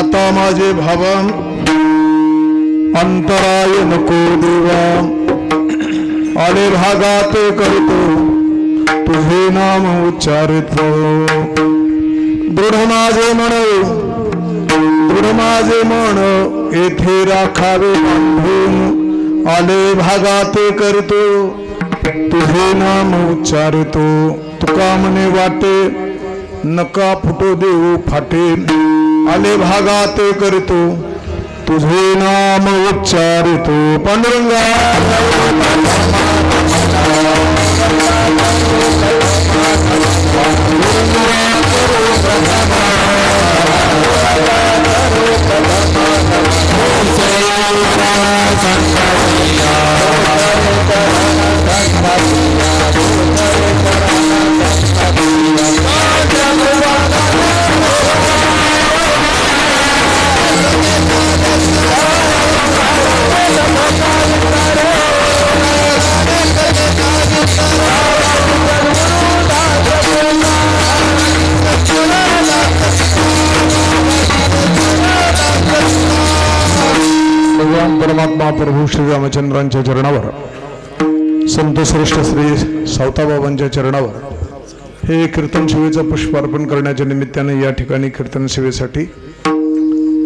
आता माझे भावा अंतराय नको देवा, आले भागात करतो तुझे नाम उच्चारितो, दृढ माझे मन येथे राखावे बांधून, आले भागात करतो तुझे नाम उच्चारितो, तुका मने वाटे नका फुटो देऊ फाटे, आले भागात करतो तुझे नाम उच्चारितो, पांडुरंगा परमात्मा प्रभू श्री रामचंद्रांच्या चरणावर, संत श्रेष्ठ श्री सावताबाबांच्या चरणावर हे कीर्तन सेवेचं पुष्प अर्पण करण्याच्या निमित्ताने या ठिकाणी कीर्तन सेवेसाठी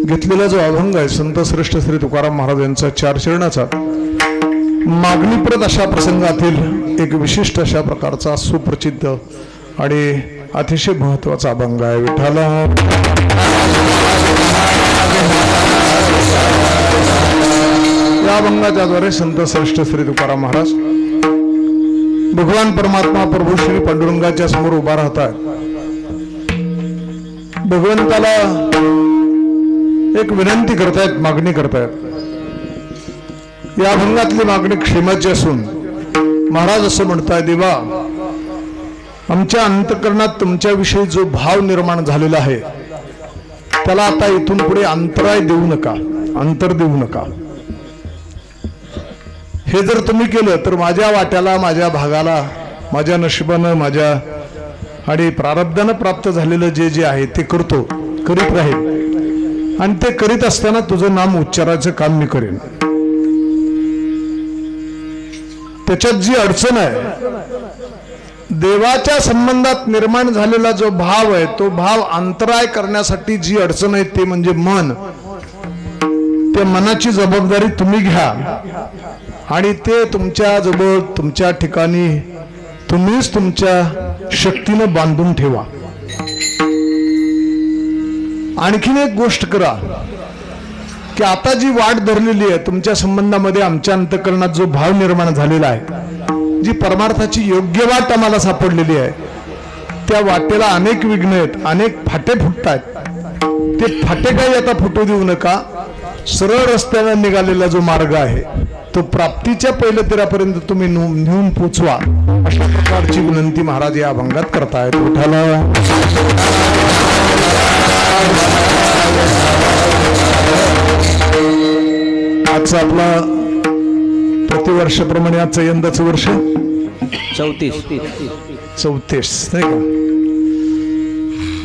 घेतलेला जो अभंग आहे, संत श्रेष्ठ श्री तुकाराम महाराज यांचा चार चरणाचा मागणीप्रद अशा प्रसंगातील एक विशिष्ट अशा प्रकारचा सुप्रसिद्ध आणि अतिशय महत्वाचा अभंग आहे. विठ्ठला या अभंगाच्याद्वारे संत श्रेष्ठ श्री तुकाराम महाराज भगवान परमात्मा प्रभू श्री पांडुरंगाच्या समोर उभा राहतात. भगवंताला एक विनंती करतायत, मागणी करतायत. या अभंगातली मागणी क्षेमाची असून महाराज असं म्हणताय, देवा आमच्या अंतःकरणात तुमच्याविषयी जो भाव निर्माण झालेला आहे त्याला आता इथून पुढे अंतराय देऊ नका, अंतर देऊ नका. हे जर तुम्ही केलं तर माझ्या वाट्याला, माझ्या भागाला, माझ्या नशिबानं, माझ्या आणि प्रारब्धानं प्राप्त झालेलं जे जे आहे ते करतो, करीत राहील. आणि ते करीत असताना तुझं नाम उच्चारायचं काम मी करेन. त्याच्यात जी अडचण आहे, देवाच्या संबंधात निर्माण झालेला जो भाव आहे तो भाव अंतराय करण्यासाठी जी अडचण आहे ते म्हणजे मन. त्या मनाची जबाबदारी तुम्ही घ्या आणि ते तुमच्या जवळ, तुमच्या ठिकाणी तुम्हीच तुमच्या शक्तीनं बांधून ठेवा. आणखीन एक गोष्ट करा की आता जी वाट धरलेली आहे तुमच्या संबंधामध्ये, आमच्या अंतःकरणात जो भाव निर्माण झालेला आहे, जी परमार्थाची योग्य वाट आम्हाला सापडलेली आहे, त्या वाटेला अनेक विघ्न आहेत, अनेक फाटे फुटतात. ते फाटे काही आता फुटू देऊ नका. सरळ रस्त्याने निघालेला जो मार्ग आहे तो प्राप्तीच्या पहिल्या तीरापर्यंत तुम्ही नेऊन पोचवा, अशा प्रकारची विनंती महाराज या अभंगात करतायत. उठाला आजचा आपला प्रतिवर्षाप्रमाणे आजचं यंदाचं वर्ष 34 नाही का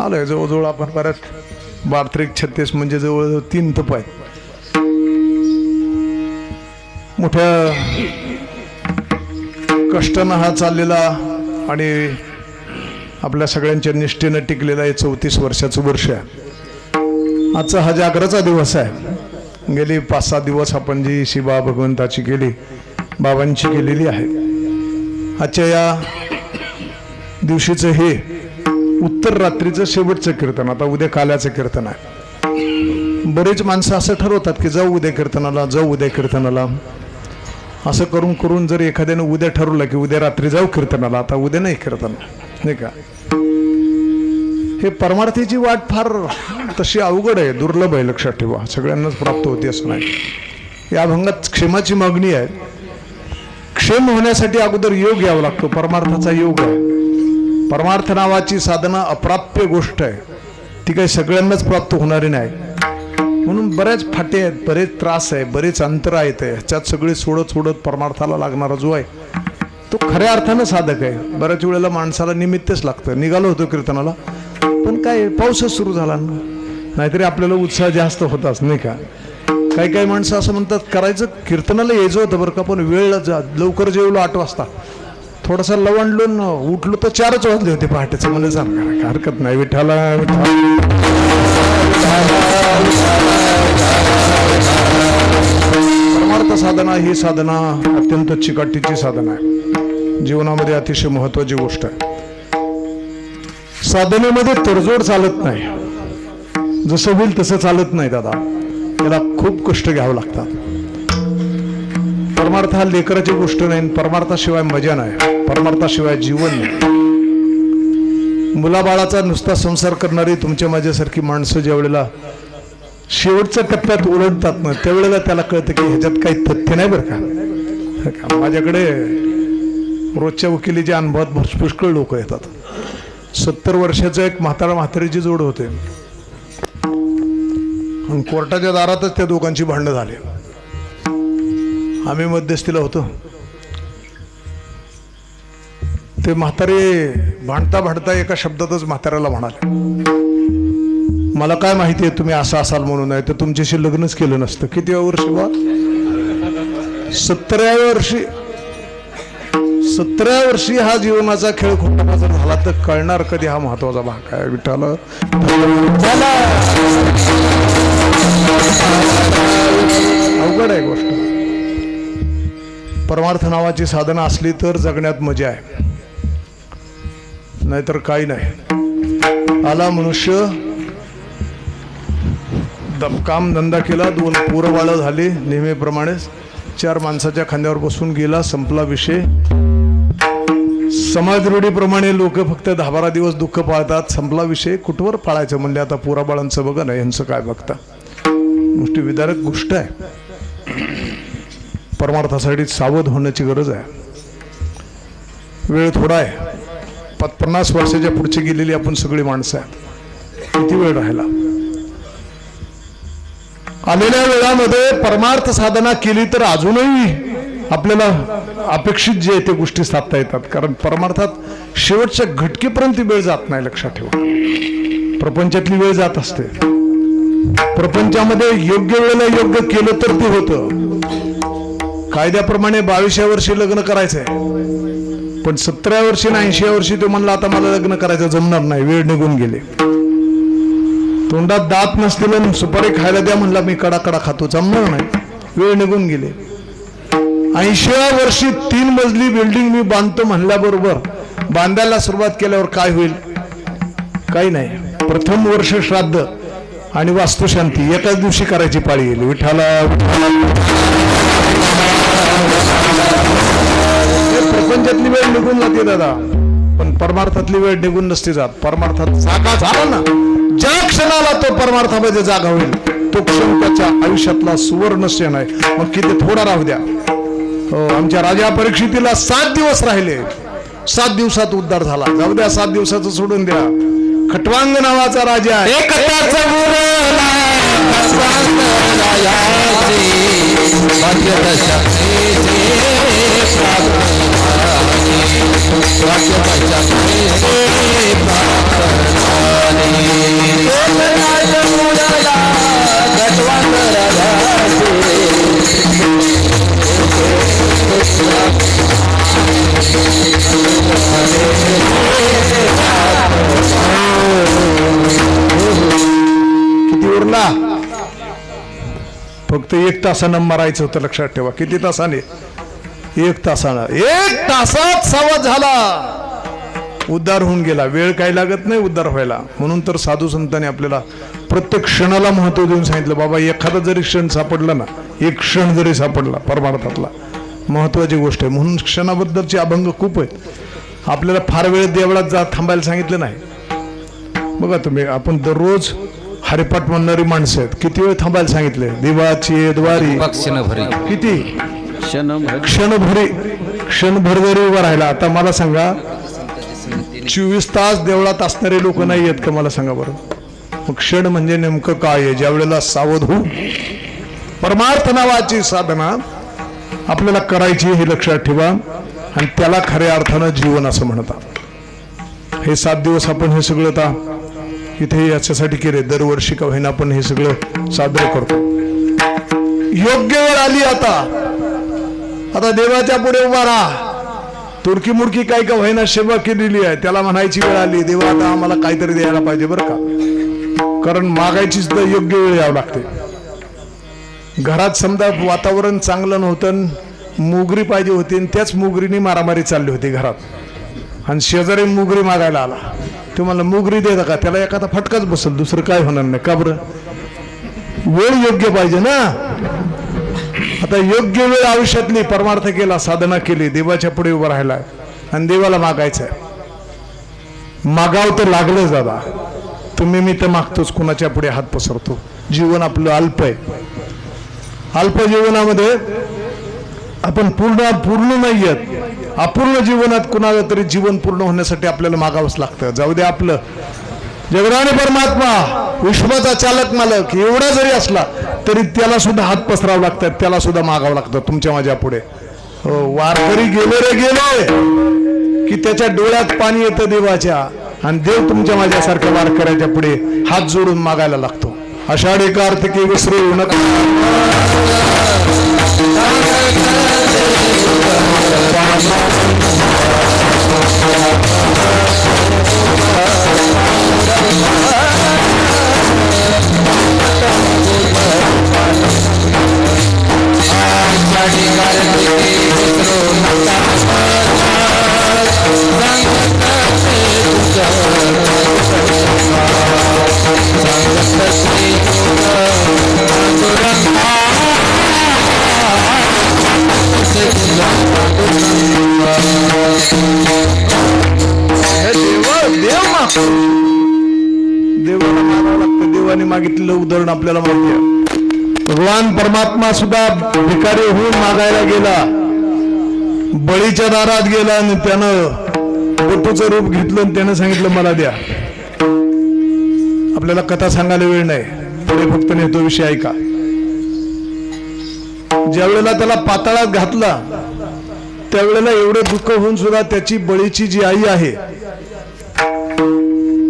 आलंय. जवळजवळ आपण परत 12-36 म्हणजे जवळजवळ 3 तप आहेत. मोठ्या कष्टानं हा चाललेला आणि आपल्या सगळ्यांच्या निष्ठेनं टिकलेला हे 34 वर्षाचं वर्ष आहे. आजचा हा जागराचा दिवस आहे. गेली 5-6 दिवस आपण जी सेवा भगवंताची केली, बाबांची केलेली आहे. आजच्या या दिवशीचं हे उत्तर रात्रीचं शेवटचं कीर्तन. आता उद्या काल्याचं कीर्तन आहे. बरेच माणसं असं ठरवतात की जाऊ उद्या कीर्तनाला, जाऊ उद्या कीर्तनाला. असं करून करून जर एखाद्यानं उद्या ठरवलं की उद्या रात्री जाऊ कीर्तनाला, आता उद्या नाही कीर्तन, नाही का. हे परमार्थीची वाट फार तशी अवघड आहे, दुर्लभ आहे. लक्षात ठेवा, सगळ्यांनाच प्राप्त होते असं नाही. या अभंगात क्षेमाची मागणी आहे. क्षेम होण्यासाठी अगोदर योग यावा लागतो, परमार्थाचा योग आहे. परमार्थ नावाची साधना अप्राप्य गोष्ट आहे, ती काही सगळ्यांनाच प्राप्त होणारी नाही. म्हणून बऱ्याच फाटे आहेत, बरेच त्रास आहे, बरेच अंतर आहेत. ह्याच्यात सगळे सोडत सोडत परमार्थाला लागणारा जो आहे तो खऱ्या अर्थानं साधक आहे. बऱ्याच वेळेला माणसाला निमित्तच लागतं. निघालो होतो कीर्तनाला, पण काय पाऊसच सुरू झाला ना, नाहीतरी आपल्याला उत्साह जास्त होताच नाही का. काही काही माणसं असं म्हणतात करायचं कीर्तनाला यायचं होतं बरं का, पण वेळ लवकर जेवलो 8 वाजता, थोडासा लवंडलून उठलो तर 4च वाजले होते पहाटेचं. मला सांगा हरकत नाही. विठ्ठला परमार्थ साधना ही साधना अत्यंत चिकाटीची साधना आहे, जीवनामध्ये अतिशय महत्वाची गोष्ट आहे. साधनेमध्ये तडजोड चालत नाही, जसं होईल तसं चालत नाही दादा, त्याला खूप कष्ट घ्यावं लागतात. परमार्थ हा लेकराची गोष्ट नाही, परमार्थाशिवाय मजा नाही, परमार्थाशिवाय जीवन नाही. मुलाबाळाचा नुसता संसार करणारी तुमच्या माझ्यासारखी माणसं ज्या वेळेला शेवटच्या टप्प्यात ओरडतात ना, त्यावेळेला त्याला कळतं की ह्याच्यात काही तथ्य नाही बरं का. माझ्याकडे रोजच्या वकिलीच्या अनुभवात पुष्कळ लोक येतात. 70 वर्षाचं एक म्हातारीची जोड होते आणि कोर्टाच्या दारातच त्या दोघांची भांडणं झाली. आम्ही मध्यस्थीला होतो. ते म्हातारे भांडता भांडता एका शब्दातच म्हाताऱ्याला म्हणाले, मला काय माहिती आहे तुम्ही असं असाल म्हणून, नाही तर तुमच्याशी लग्नच केलं नसतं. किती वर्ष बा? 17व्या वर्षी. 17व्या वर्षी हा जीवनाचा खेळ खोटा जर झाला तर कळणार कधी हा महत्वाचा भाग आहे. विठ्ठल अवघड आहे गोष्ट. परमार्थ नावाची साधना असली तर जगण्यात मजा आहे, नाहीतर काही नाही. आला मनुष्य, काम धंदा केला, 2 पोरं बाळ झाली, नेहमीप्रमाणे 4 माणसाच्या खांद्यावर बसून गेला, संपला विषय. समाज रूढीप्रमाणे लोक फक्त 10-12 दिवस दुःख पाळतात, संपला विषय. कुठवर पाळायचं म्हणले आता पोराबाळांचं बघा ना, यांचं काय बघता. गोष्टी विदारक गोष्ट आहे. परमार्थासाठी सावध होण्याची गरज आहे. वेळ थोडा आहे. 50 वर्षाच्या पुढची गेलेली आपण सगळी माणसं आहेत. किती वेळ राहिला? आलेल्या वेळामध्ये परमार्थ साधना केली तर अजूनही आपल्याला अपेक्षित जे ते गोष्टी साधता येतात. कारण परमार्थात शेवटच्या घटकेपर्यंत वेळ जात नाही, लक्षात ठेवा. प्रपंचातली वेळ जात असते. प्रपंचामध्ये योग्य वेळेला योग्य केलं तर ते होतं. कायद्याप्रमाणे 22व्या वर्षी लग्न करायचंय, पण 17व्या वर्षी ना 80व्या वर्षी तो म्हणला आता मला लग्न करायचं जमणार नाही, वेळ निघून गेले. तोंडात दात नसतील सुपारी खायला द्या म्हणला, मी कडा खातो, जमणार नाही, वेळ निघून गेले. 80व्या वर्षी 3 मजली बिल्डिंग मी बांधतो म्हणल्याबरोबर बांधायला सुरुवात केल्यावर काय होईल? काही नाही. प्रथम वर्ष श्राद्ध आणि वास्तुशांती एकाच दिवशी करायची पाळी गेली. विठ्ठला प्रपंचातली वेळ निघून जाते दादा, पण परमार्थातली वेळ निघून नसते जात. परमार्थात जागा झाला ना, ज्या क्षणाला तो परमार्थामध्ये जागा होईल तो क्षण त्याच्या आयुष्यातला सुवर्ण क्षण आहे. मग किती थोडा राहू द्या. आमच्या राजा परीक्षितीला 7 दिवस राहिले, 7 दिवसात उद्धार झाला. जाऊ द्या, 7 दिवसाचं सोडून द्या. खटवांग नावाचा राजा किती उरला? फक्त 1 तासानं मरायचं होतं, लक्षात ठेवा. किती तासाने? 1 तासानं. 1 तासात सावध झाला, उद्धार होऊन गेला. वेळ काही लागत नाही उद्धार व्हायला. म्हणून तर साधू संतांनी आपल्याला प्रत्येक क्षणाला महत्व देऊन सांगितलं, बाबा एखादा जरी क्षण सापडला ना, 1 क्षण जरी सापडला परमार्थातला, महत्वाची गोष्ट आहे. म्हणून क्षणाबद्दलचे अभंग खूप आहेत. आपल्याला फार वेळ देवळात थांबायला सांगितलं नाही. बघा तुम्ही, आपण दररोज हरिपाठ म्हणणारी माणसं आहेत, किती वेळ थांबायला सांगितले? देवाची द्वारी किती क्षणभर जरी उभा राहिला. आता मला सांगा, 24 तास देवळात असणारे लोक नाही आहेत का? मला सांगा बरं. मग क्षण म्हणजे नेमकं काय आहे? ज्या वेळेला सावध होऊ परमार्थ नावाची साधना आपल्याला करायची, हे लक्षात ठेवा. आणि त्याला खऱ्या अर्थानं जीवन असं म्हणतात. हे 7 दिवस आपण हे सगळं इथे याच्यासाठी केले, दरवर्षी का होईना आपण हे सगळं साजरं करतो. योग्य वेळ आली आता देवाच्या पुढे उभा राहा. तुडकी मुडकी काय का होईना सेवा केलेली आहे, त्याला म्हणायची वेळ आली, देवा आता आम्हाला काहीतरी द्यायला पाहिजे बरं का. कारण मागायची सुद्धा योग्य वेळ यावं लागते. घरात समजा वातावरण चांगलं नव्हतं, मुगरी पाहिजे होती आणि त्याच मुगरीने मारामारी चालली होती घरात, आणि शेजारी मुगरी मागायला आला. तुम्हाला मुगरी देता का, त्याला एखादा फटकाच बसल, दुसरं काय होणार नाही. का बरं, वेळ योग्य पाहिजे ना. आता योग्य वेळ आयुष्यातली परमार्थ केला, साधना केली, देवाच्या पुढे उभं राहिला आणि देवाला मागायचंय. मागाव तर लागलंच दादा. तुम्ही मी तर मागतोच, कुणाच्या पुढे हात पसरतो. जीवन आपलं अल्प आहे. अल्प जीवनामध्ये आपण पूर्ण नाही आहेत. अपूर्ण जीवनात कुणाला तरी जीवन पूर्ण होण्यासाठी आपल्याला मागावंच लागतं. जाऊ दे, आपलं जगदानी परमात्मा, विश्वाचा चालक मालक एवढा जरी असला तरी त्याला सुद्धा हात पसरावं लागतात, त्याला सुद्धा मागावं लागतं तुमच्या माझ्या पुढे. वारकरी गेले रे गेले की त्याच्या डोळ्यात पाणी येतं देवाच्या, आणि देव तुमच्या माझ्यासारख्या वारकऱ्याच्या पुढे हात जोडून मागायला लागतो. आषाढी कार्तिकी विसरू नका. देवाला मागावं लागतं. देवाने मागितलेलं उदाहरण आपल्याला माहिती आहे. भगवान परमात्मा सुद्धा भिकारी होऊन मागायला गेला, बळीच्या दारात गेला आणि त्यानं बोटूचं रूप घेतलं आणि त्यानं सांगितलं मला द्या. आपल्याला कथा सांगायला वेळ नाही, पुढे फक्त नेतो विषय ऐका. ज्या वेळेला त्याला पाताळात घातला त्यावेळेला एवढे दुःख होऊन सुद्धा त्याची बळीची जी आई आहे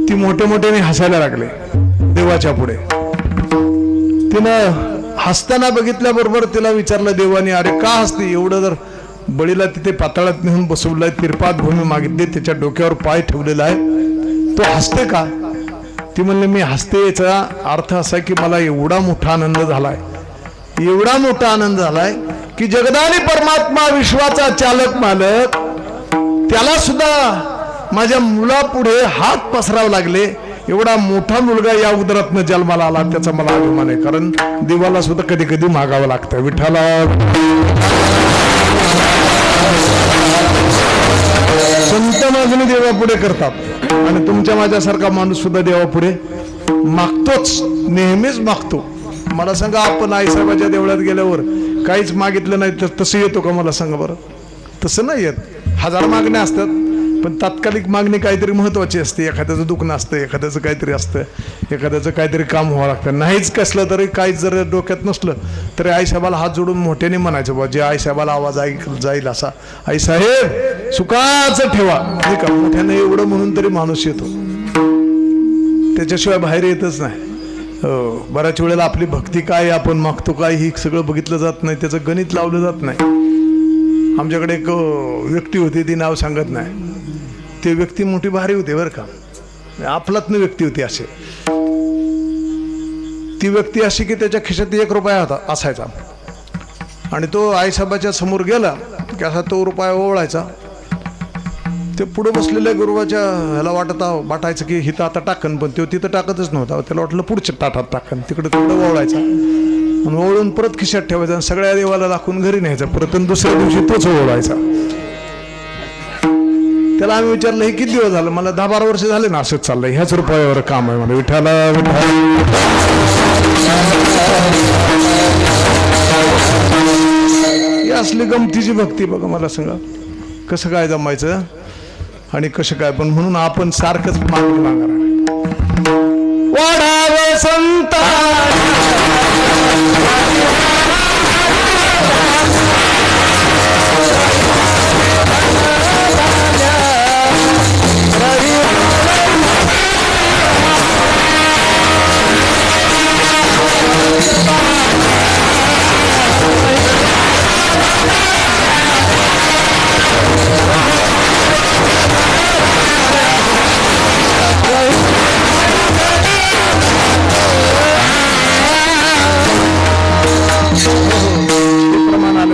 ती मोठे मोठ्याने हसायला लागले देवाच्या पुढे. तिनं हसताना बघितल्याबरोबर तिला विचारलं देवाने, अरे का हसते एवढं? जर बळीला तिथे पाताळात नेऊन बसवलंय, तिरपात भूमी मागितली, त्याच्या डोक्यावर पाय ठेवलेला आहे, तो हसते का? ती म्हणले मी हसते, याचा अर्थ असा की मला एवढा मोठा आनंद झालाय, एवढा मोठा आनंद झालाय की जगदानी परमात्मा, विश्वाचा चालक मालक, त्याला सुद्धा माझ्या मुलापुढे हात पसरावे लागले. एवढा मोठा मुलगा या उदरातनं जन्माला आला, त्याचा मला अभिमान आहे. कारण देवाला सुद्धा कधी कधी मागावं लागतं. विठ्ठला संत मागणी देवापुढे करतात, आणि तुमच्या माझ्यासारखा माणूस सुद्धा देवापुढे मागतोच, नेहमीच मागतो. मला सांगा, आपण आईसाहेबाच्या देवळात गेल्यावर काहीच मागितलं नाही तर तसं येतो का? मला सांगा बरं. तसं नाही येत. हजार मागण्या असतात, पण तात्कालिक मागणी काहीतरी महत्वाची असते. एखाद्याचं दुखणं असतं, एखाद्याचं काहीतरी असतं, एखाद्याचं काहीतरी काम व्हावं लागतं. नाहीच कसलं तरी, काहीच जर डोक्यात नसलं तरी आईसाहेबाला हात जोडून मोठ्याने म्हणायचं, बा जे आईसाहेबाला आवाज जाईल असा, आईसाहेब सुखाचं ठेवा, नाही का? मोठ्याने एवढं म्हणून तरी माणूस येतो, त्याच्याशिवाय बाहेर येतच नाही. बऱ्याच वेळेला आपली भक्ती काय, आपण मागतो काय, ही सगळं बघितलं जात नाही, त्याचं गणित लावलं जात नाही. आमच्याकडे एक व्यक्ती होती, ती नाव सांगत नाही. ते व्यक्ती मोठी भारी होती बरं का, आपलातनं व्यक्ती होती. असे ती व्यक्ती अशी की त्याच्या खिशात 1 रुपया होता असायचा, आणि तो आईसाहेबाच्या समोर गेला की असा तो रुपया ओवळायचा. ते पुढे बसलेल्या गुरुवाच्या ह्याला वाटायचं की हिथं आता टाकन, पण तो तिथं टाकतच नव्हता. त्याला वाटलं पुढच्या ताटात टाकन, तिकडे तिकडं ओवळायचा आणि ओवळून परत खिशात ठेवायचा आणि सगळ्या देवाला दाखवून घरी न्यायचा. परत दुसऱ्या दिवशी तोच ओवळायचा. त्याला आम्ही विचारलं, हे किती दिवस झालं? मला 10-12 वर्ष झाले ना असंच चाललंय, ह्याच रुपयावर काम आहे. मला विठाला ही असली गमतीची भक्ती बघा. मला सांगा कसं काय जमायचं आणि कसं काय, पण म्हणून आपण सारखंच मागणार. वाढावे संता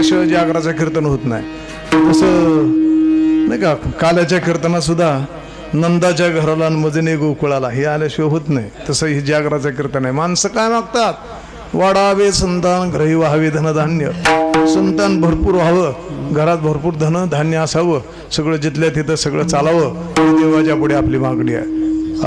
केल्याशिवाय जागराचं कीर्तन होत नाही. तसं नाही का, काल्याच्या कीर्तनात सुद्धा नंदाच्या घराला आणि मजने गोकुळाला हे आल्याशिवाय होत नाही. तसं हे जागराचं कीर्तन आहे. माणसं काय मागतात? वाढावे संतान, ग्रही व्हावे धनधान्य. संतान भरपूर व्हावं, घरात भरपूर धन धान्य असावं, सगळं जिथल्या तिथं सगळं चालावं, ही देवाच्या पुढे आपली मागणी आहे.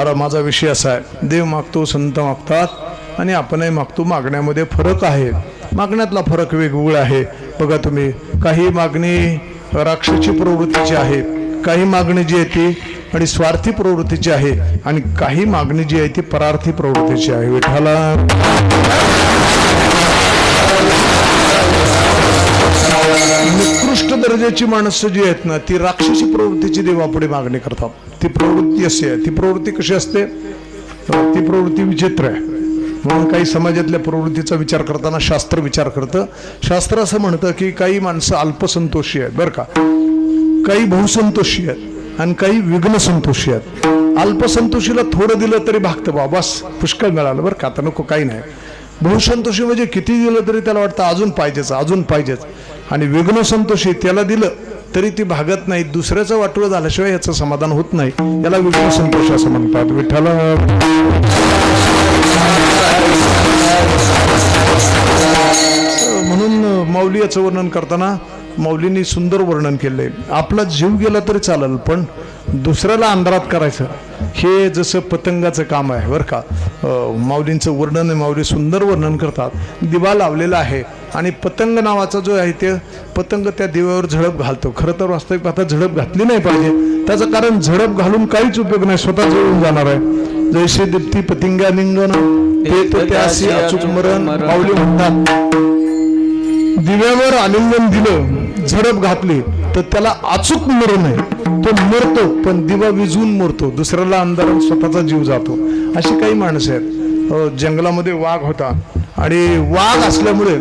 अरे माझा विषय असा आहे, देव मागतो, संत मागतात आणि आपणही मागतो. मागण्यामध्ये फरक आहे, मागण्यातला फरक वेगवेगळा आहे. बघा तुम्ही, काही मागणी राक्षसी प्रवृत्तीची आहे, काही मागणी जी आहे ती आणि स्वार्थी प्रवृत्तीची आहे, आणि काही मागणी जी आहे ती परार्थी प्रवृत्तीची आहे. विठ्ठला निकृष्ट दर्जाची माणसं जी आहेत ना, ती राक्षसी प्रवृत्तीची देवापुढे मागणी करतात. ती प्रवृत्ती अशी आहे. ती प्रवृत्ती कशी असते? ती प्रवृत्ती विचित्र आहे. म्हणून काही समाजातल्या प्रवृत्तीचा विचार करताना शास्त्र विचार करतं. शास्त्र असं म्हणतं की काही माणसं अल्पसंतोषी आहेत बरं का, काही बहुसंतोषी आहेत आणि काही विघ्न संतोषी आहेत. अल्पसंतोषीला थोडं दिलं तरी भागतं, बा बस पुष्कळ मिळालं बरं का, आता नको काही नाही. बहुसंतोषी म्हणजे किती दिलं तरी त्याला वाटतं अजून पाहिजेच, अजून पाहिजेच. आणि विघ्न संतोषी त्याला दिलं तरी ती भागत नाही. दुसऱ्याचं वाटवं झाल्याशिवाय याचं समाधान होत नाही. याला विघ्न संतोष असं म्हणतात. विठ्ठला म्हणून माऊली याचं वर्णन करताना माऊलींनी सुंदर वर्णन केलंय. आपला जीव गेला तरी चालेल, पण दुसऱ्याला अंधारात करायचं हे जसं पतंगाचं काम आहे बरं का. माऊलींचं वर्णन, माऊली सुंदर वर्णन करतात. दिवा लावलेला आहे आणि पतंग नावाचा जो आहे ते पतंग त्या दिव्यावर झडप घालतो. खरं तर वास्तविक आता झडप घातली नाही पाहिजे. त्याचं कारण झडप घालून काहीच उपयोग नाही, स्वतः जळून जाणार आहे. जैसे दीप्ती पतिंगा लिंगन ते तो त्यासी अचूक मरण. माऊली म्हणतात दिव्यावर आलिंगन दिलं, झडप घातली तर त्याला अचूक मरण आहे. तो मरतो पण दिवा विझून मरतो, दुसऱ्याला अंधार स्वतःचा जीव जातो. अशी काही माणसं आहेत. जंगलामध्ये वाघ होता आणि वाघ असल्यामुळे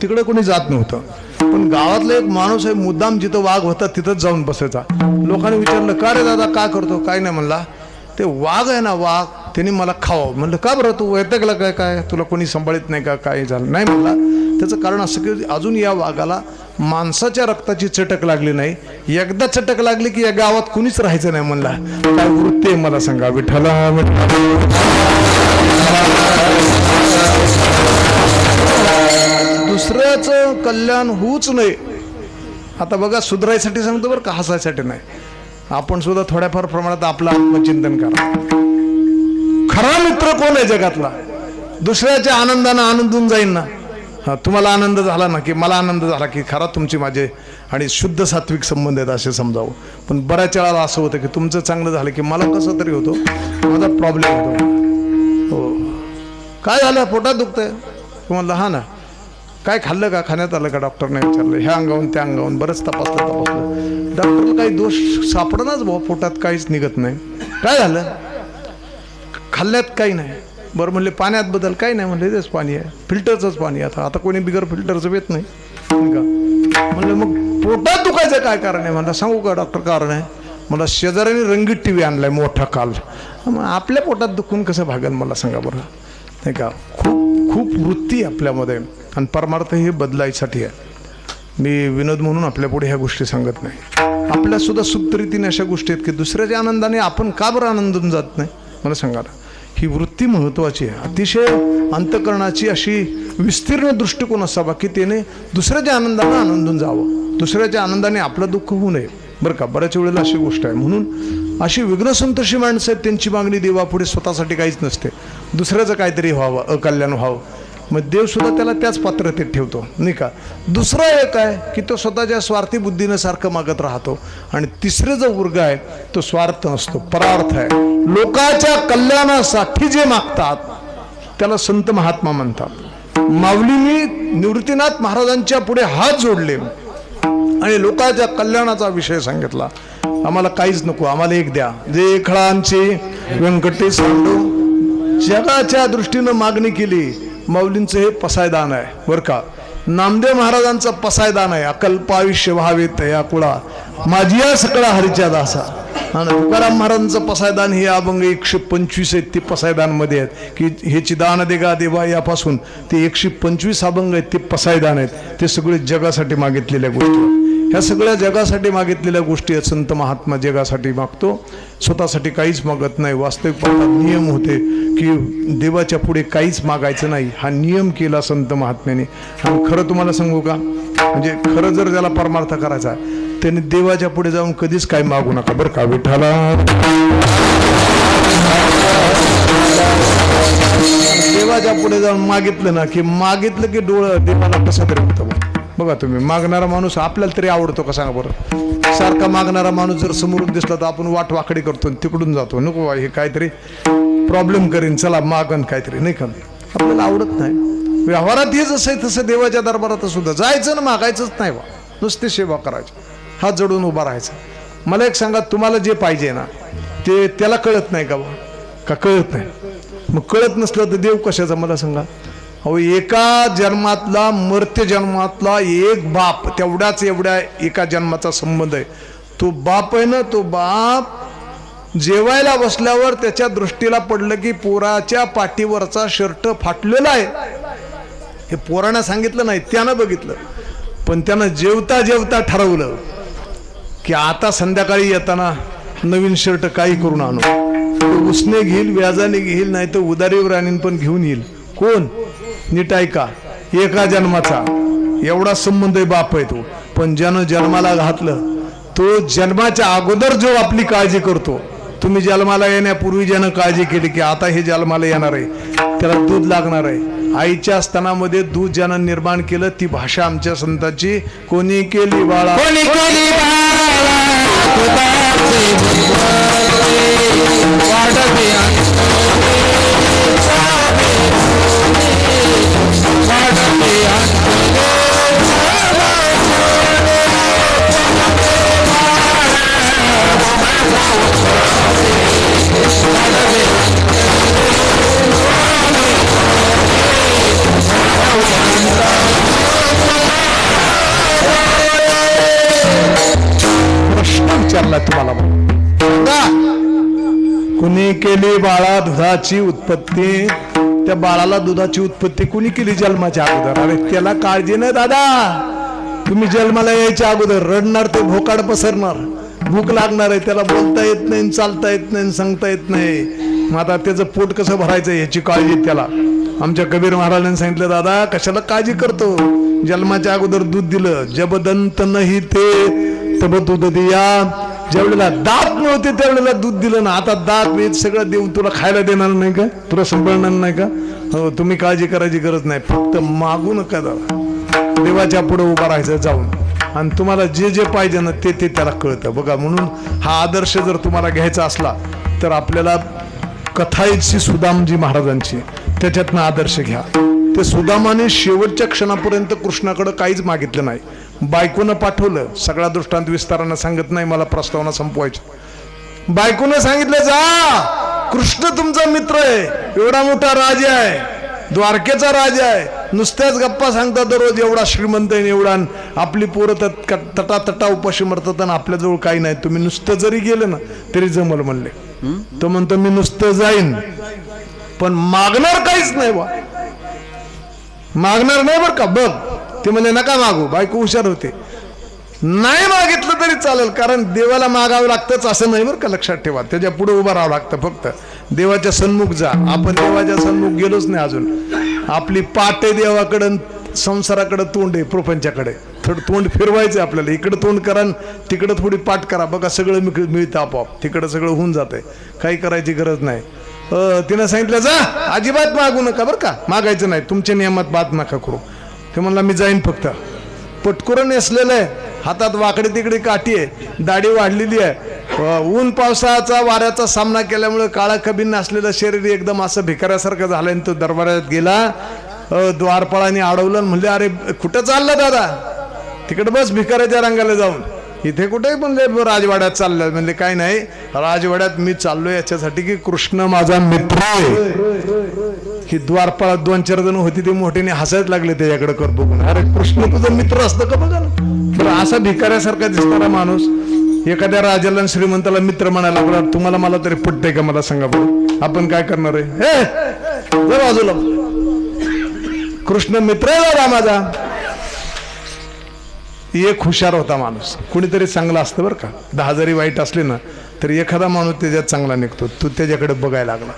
तिकडे कोणी जात नव्हतं, पण गावातला एक माणूस आहे मुद्दाम जिथं वाघ होता तिथंच जाऊन बसायचा. लोकांनी विचारलं का रे दादा काय करतो? काय नाही म्हणला, ते वाघ आहे ना वाघ, त्यांनी मला खावं. म्हणलं का बरं, तू वैतागला काय, काय तुला कोणी सांभाळत नाही का, काय झालं? नाही म्हणला, त्याचं कारण असं की अजून या वाघाला माणसाच्या रक्ताची चटक लागली नाही. एकदा चटक लागली की या गावात कुणीच राहायचं नाही. म्हणला काय वृत्ती आहे मला सांगा. विठ्ठला दुसऱ्याचं कल्याण होऊच नाही. आता बघा, सुधारायसाठी सांगतो बरं का, हसायसाठी नाही. आपण सुद्धा थोड्याफार प्रमाणात आपलं आत्मचिंतन करा. खरा मित्र कोण आहे जगातला? दुसऱ्याच्या आनंदानं आनंदून जाईन ना. हा, तुम्हाला आनंद झाला ना की मला आनंद झाला की खरा तुमची माझे आणि शुद्ध सात्विक संबंध आहेत असे समजावं. पण बऱ्याच वेळाला असं होतं की तुमचं चांगलं झालं की मला कसं तरी होतो, माझा प्रॉब्लेम होतो. हो, काय झालं, पोटात दुखतंय? म्हणलं हा ना. काय खाल्लं का, खाण्यात आलं का? डॉक्टरने विचारलं. ह्या अंगावून त्या अंगावून बरंच तपासलं. डॉक्टरला काही दोष सापडणारच भाऊ, पोटात काहीच निघत नाही. काय झालं? खाल्ल्यात काही नाही. बरं म्हणले पाण्यात बदल? काही नाही म्हणले, तेच पाणी आहे, फिल्टरचंच पाणी. आता कोणी बिगर फिल्टरचं येत नाही का? म्हणलं मग पोटात दुखायचं काय कारण आहे? म्हणलं सांगू का डॉक्टर कारण आहे? मला शेजाऱ्याने रंगीत टीव्ही आणलाय मोठा काल. मग आपल्या पोटात दुखून कसं भागेल मला सांगा बरं, नाही का? खूप खूप वृत्ती आपल्यामध्ये आणि परमार्थ हे बदलायसाठी आहे. मी विनोद म्हणून आपल्या पुढे ह्या गोष्टी सांगत नाही. आपल्या सुद्धा सुप्तरीतीने अशा गोष्टी आहेत की दुसऱ्याच्या आनंदाने आपण का बरं आनंदून जात नाही मला सांगा ना. ही वृत्ती महत्त्वाची आहे. अतिशय अंतःकरणाची अशी विस्तीर्ण दृष्टिकोन असावा की त्याने दुसऱ्याच्या आनंदाने आनंदून जावं, दुसऱ्याच्या आनंदाने आपलं दुःख होऊ नये बरं का. बऱ्याच वेळेला अशी गोष्ट आहे. म्हणून अशी विघ्नसंतोषी माणसं आहेत, त्यांची मागणी देवापुढे स्वतःसाठी काहीच नसते, दुसऱ्याचं काहीतरी व्हावं, अकल्याण व्हावं. मग देवसुद्धा त्याला त्याच पात्रतेत ठेवतो नाही का. दुसरा एक आहे की तो स्वतःच्या स्वार्थी बुद्धीनं सारखं मागत राहतो. आणि तिसरे जो वर्ग आहे तो स्वार्थ नसतो, परार्थ आहे. लोकांच्या कल्याणासाठी जे मागतात त्याला संत महात्मा म्हणतात. माऊलींनी निवृत्तीनाथ महाराजांच्या पुढे हात जोडले आणि लोकांच्या कल्याणाचा विषय सांगितला. आम्हाला काहीच नको, आम्हाला एक द्या, जे खळांची व्यंकटेश सांडू. जगाच्या दृष्टीनं मागणी केली. माऊलींचं हे पसायदान आहे बरं का. नामदेव महाराजांचं पसायदान आहे, अकल्पायुष्य व्हावे तया कुळा माझी या सकळा हरीच्या दासा. आणि तुकाराम महाराजांचं पसायदान हे अभंग 125 आहेत ते पसायदानमध्ये आहेत की हे चिदान देगा देवा यापासून ते 125 अभंग आहेत ते पसायदान आहेत. ते सगळे जगासाठी मागितलेल्या गोष्टी. ह्या सगळ्या जगासाठी मागितलेल्या गोष्टी आहेत. संत महात्मा जगासाठी मागतो, स्वतःसाठी काहीच मागत नाही. वास्तविक पाहता नियम होते की देवाच्या पुढे काहीच मागायचं नाही, हा नियम केला संत महात्म्याने. आणि खरं तुम्हाला सांगू का, म्हणजे खरं जर त्याला परमार्थ करायचा त्याने देवाच्या पुढे जाऊन कधीच काही मागू नका बरं का. विठ्ठला देवाच्या पुढे जाऊन मागितलं ना की मागितलं की डोळं देवाला कसं तरी होतं. बघा तुम्ही, मागणारा माणूस आपल्याला तरी आवडतो का सांगा बरं. सारखा मागणारा माणूस जर समोरून दिसला तर आपण वाट वाकडी करतो, तिकडून जातो. नको हे काहीतरी प्रॉब्लेम करीन, चला मागन काहीतरी, नाही का, आपल्याला आवडत नाही. व्यवहारात हे जसं आहे तसं देवाच्या दरबारात सुद्धा जायचं ना मागायचंच नाही बा, नुसती सेवा करायची, हात जोडून उभा राहायचा. मला एक सांगा, तुम्हाला जे पाहिजे ना ते त्याला कळत नाही का बा, का कळत नाही? मग कळत नसलं तर देव कशाचा मला सांगा. अहो, एका जन्मातला मर्त्य जन्मातला एक बाप, तेवढ्याच एवढ्या एका जन्माचा संबंध आहे. तो बाप आहे ना, तो बाप जेवायला बसल्यावर त्याच्या दृष्टीला पडलं की पोराच्या पाठीवरचा शर्ट फाटलेला आहे. हे पोरानं सांगितलं नाही, त्यानं बघितलं. पण त्यानं जेवता जेवता ठरवलं की आता संध्याकाळी येताना नवीन शर्ट काही करून आणू. उसने घेईल, व्याजाने घेईल, नाही तर उदारीवर आणीन, पण घेऊन येईल. कोण? नीट ऐका, एका जन्माचा एवढा संबंध आहे बाप आहे तो. पण ज्यानं जन्माला घातलं तो जन्माच्या अगोदर जो आपली काळजी करतो. तुम्ही जन्माला येण्यापूर्वी ज्यानं काळजी केली की आता हे जन्माला येणार आहे, त्याला दूध लागणार आहे. आईच्या स्तनामध्ये दूध ज्यानं निर्माण केलं, ती भाषा आमच्या संतांची, कोणी केली बाळा, कोणी केली प्रश्न विचारला तुम्हाला, कुणी केली बाळा दुधाची उत्पत्ती? त्या बाळाला दुधाची उत्पत्ती कुणी केली जन्माच्या अगोदर? अरे त्याला काळजी नाही दादा, तुम्ही जन्माला यायच्या अगोदर रडणार, ते भोकाड पसरणार, भूक लागणार आहे, त्याला बोलता येत नाही, चालता येत नाही, सांगता येत नाही. मग आता त्याचं पोट कसं भरायचं याची काळजी त्याला. आमच्या कबीर महाराजांनी सांगितलं, दादा कशाला काळजी करतो, जन्माच्या अगोदर दूध दिलं. जबदंत नाही ते तब दूध दिया, ज्यावेळेला दात नव्हते त्यावेळेला दूध दिलं ना. आता दात वेद सगळं देऊन तुला खायला देणार नाही का, तुला सांभाळणार नाही का? हो, तुम्ही काळजी करायची गरज नाही, फक्त मागू नका दादा. देवाच्या पुढे उभा राहायचं जाऊन, आणि तुम्हाला जे जे पाहिजे ना ते ते त्याला कळतं. बघा, म्हणून हा आदर्श जर तुम्हाला घ्यायचा असला तर आपल्याला कथाईची सुदामजी महाराजांची, त्याच्यातनं आदर्श घ्या. ते सुदामाने शेवटच्या क्षणापर्यंत कृष्णाकडे काहीच मागितलं नाही. बायकोनं पाठवलं, सगळा दृष्टांत विस्तारानं सांगत नाही, मला प्रस्तावना संपवायची. बायकोनं सांगितलं, जा, कृष्ण तुमचा मित्र आहे, एवढा मोठा राजा आहे, द्वारकेचा राजा आहे, नुसत्याच गप्पा सांगता दररोज, एवढा श्रीमंत आहे, एवढा आपली पोरं तटा तटा उपाशी मरतात आणि आपल्याजवळ काही नाही, तुम्ही नुसतं जरी गेलं ना तरी जमल म्हणले. तो म्हणतो मी नुसतं जाईन पण मागणार काहीच नाही बा, मागणार नाही बरं का. बघ, ते म्हणजे नका मागू. बायको हुशार होते, नाही मागितलं तरी चालेल, कारण देवाला मागावं लागतंच असं नाही बरं का, लक्षात ठेवा. त्याच्या पुढे उभं राहावं लागतं. फक्त देवाच्या सन्मुख जा. आपण देवाच्या सन्मुख गेलोच नाही अजून. आपली पाठ आहे देवाकडं, संसाराकडं तोंड आहे, प्रपंचाकडे. थोडं तोंड फिरवायचं आपल्याला, इकडं तोंड करा तिकडं थोडी पाठ करा, बघा सगळं मिळतं आपोआप, तिकडं सगळं होऊन जातंय, काही करायची गरज नाही. तिनं सांगितलं, जा, अजिबात मागू नका बरं का, मागायचं नाही, तुमच्या नियमात बात नका करू. ते म्हणला, मी जाईन. फक्त पटकुरं नेसलेलं आहे, हातात वाकडे तिकडे काठी आहे, दाढी वाढलेली आहे, ऊन पावसाचा वाऱ्याचा सामना केल्यामुळे काळा कबीन असलेलं शरीर एकदम असं भिकाऱ्यासारखं झालं. तो दरबारात गेला, द्वारपाळाने अडवलं, म्हणले, अरे कुठं चाललं दादा? तिकडे बस भिकाऱ्याच्या रंगाला जाऊन. इथे कुठे म्हणले राजवाड्यात चाललं. म्हणले, काय नाही, राजवाड्यात मी चाललो याच्यासाठी की कृष्ण माझा मित्र आहे. की द्वारपाळात 2-4 जण होती, ते मोठ्याने हसायला लागले त्याच्याकडे कर बघून. अरे कृष्ण तुझा मित्र असतं का बघा ना. बरं, असा भिकाऱ्यासारखा दिसणारा माणूस एखाद्या राजाला आणि श्रीमंताला मित्र म्हणायला लागला, तुम्हाला मला तरी पटतंय का मला सांगा बरं, आपण काय करणार आहे? हे जा बाजूला, कृष्ण मित्र आहे दादा माझा. एक हुशार होता माणूस, कुणीतरी चांगला असतं बरं का, 10 जरी वाईट असले ना तरी एखादा माणूस त्याच्यात चांगला निघतो. तू त्याच्याकडे बघायला लागला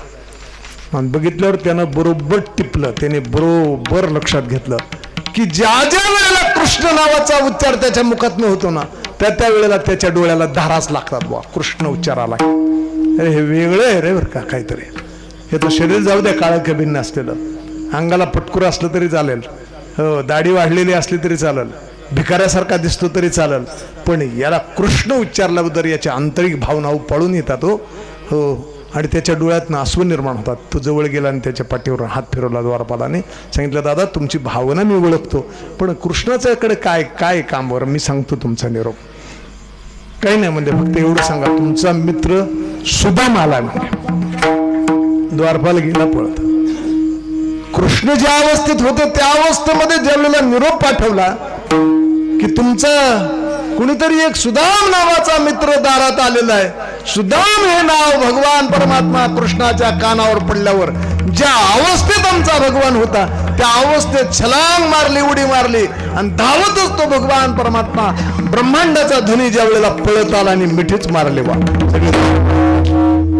आणि बघितल्यावर त्यानं बरोबर टिपलं, त्याने बरोबर लक्षात घेतलं की ज्या ज्या वेळेला कृष्ण नावाचा उच्चार त्याच्या मुखातनं होतो ना त्या वेळेला त्याच्या डोळ्याला धाराच लागतात. बा कृष्ण उच्चार आला, अरे हे वेगळं आहे रे बरं का काहीतरी. हे तर शरीर जाऊ द्या काळं कभिन्न असलेलं, अंगाला पटकुरं असलं तरी चालेल, हो दाढी वाढलेली असली तरी चालेल, भिकाऱ्यासारखा दिसतो तरी चालेल, पण याला कृष्ण उच्चारल्याबद्दल याच्या आंतरिक भावना पळून येतात. हो आणि त्याच्या डोळ्यातनं अश्रू निर्माण होतात. तो जवळ गेला आणि त्याच्या पाठीवर हात फिरवला द्वारपालाने, सांगितलं दादा तुमची भावना मी ओळखतो, पण कृष्णाच्याकडे काय काय काम बरं, मी सांगतो तुमचा निरोप. काही नाही म्हणजे फक्त एवढं सांगा, तुमचा मित्र सुदाम आला म्हणजे. द्वारपाल गेला पळत. कृष्ण ज्या अवस्थेत होते त्या अवस्थेमध्ये ज्यावेळेला निरोप पाठवला की तुमचा कुणीतरी एक सुदाम नावाचा मित्र दारात आलेला आहे. सुदाम हे नाव भगवान परमात्मा कृष्णाच्या कानावर पडल्यावर ज्या अवस्थेत आमचा भगवान होता त्या अवस्थेत छलांग मारली, उडी मारली आणि धावतच तो भगवान परमात्मा ब्रह्मांडाचा धनी ज्या वेळेला पळत आला आणि मिठीच मारले. वा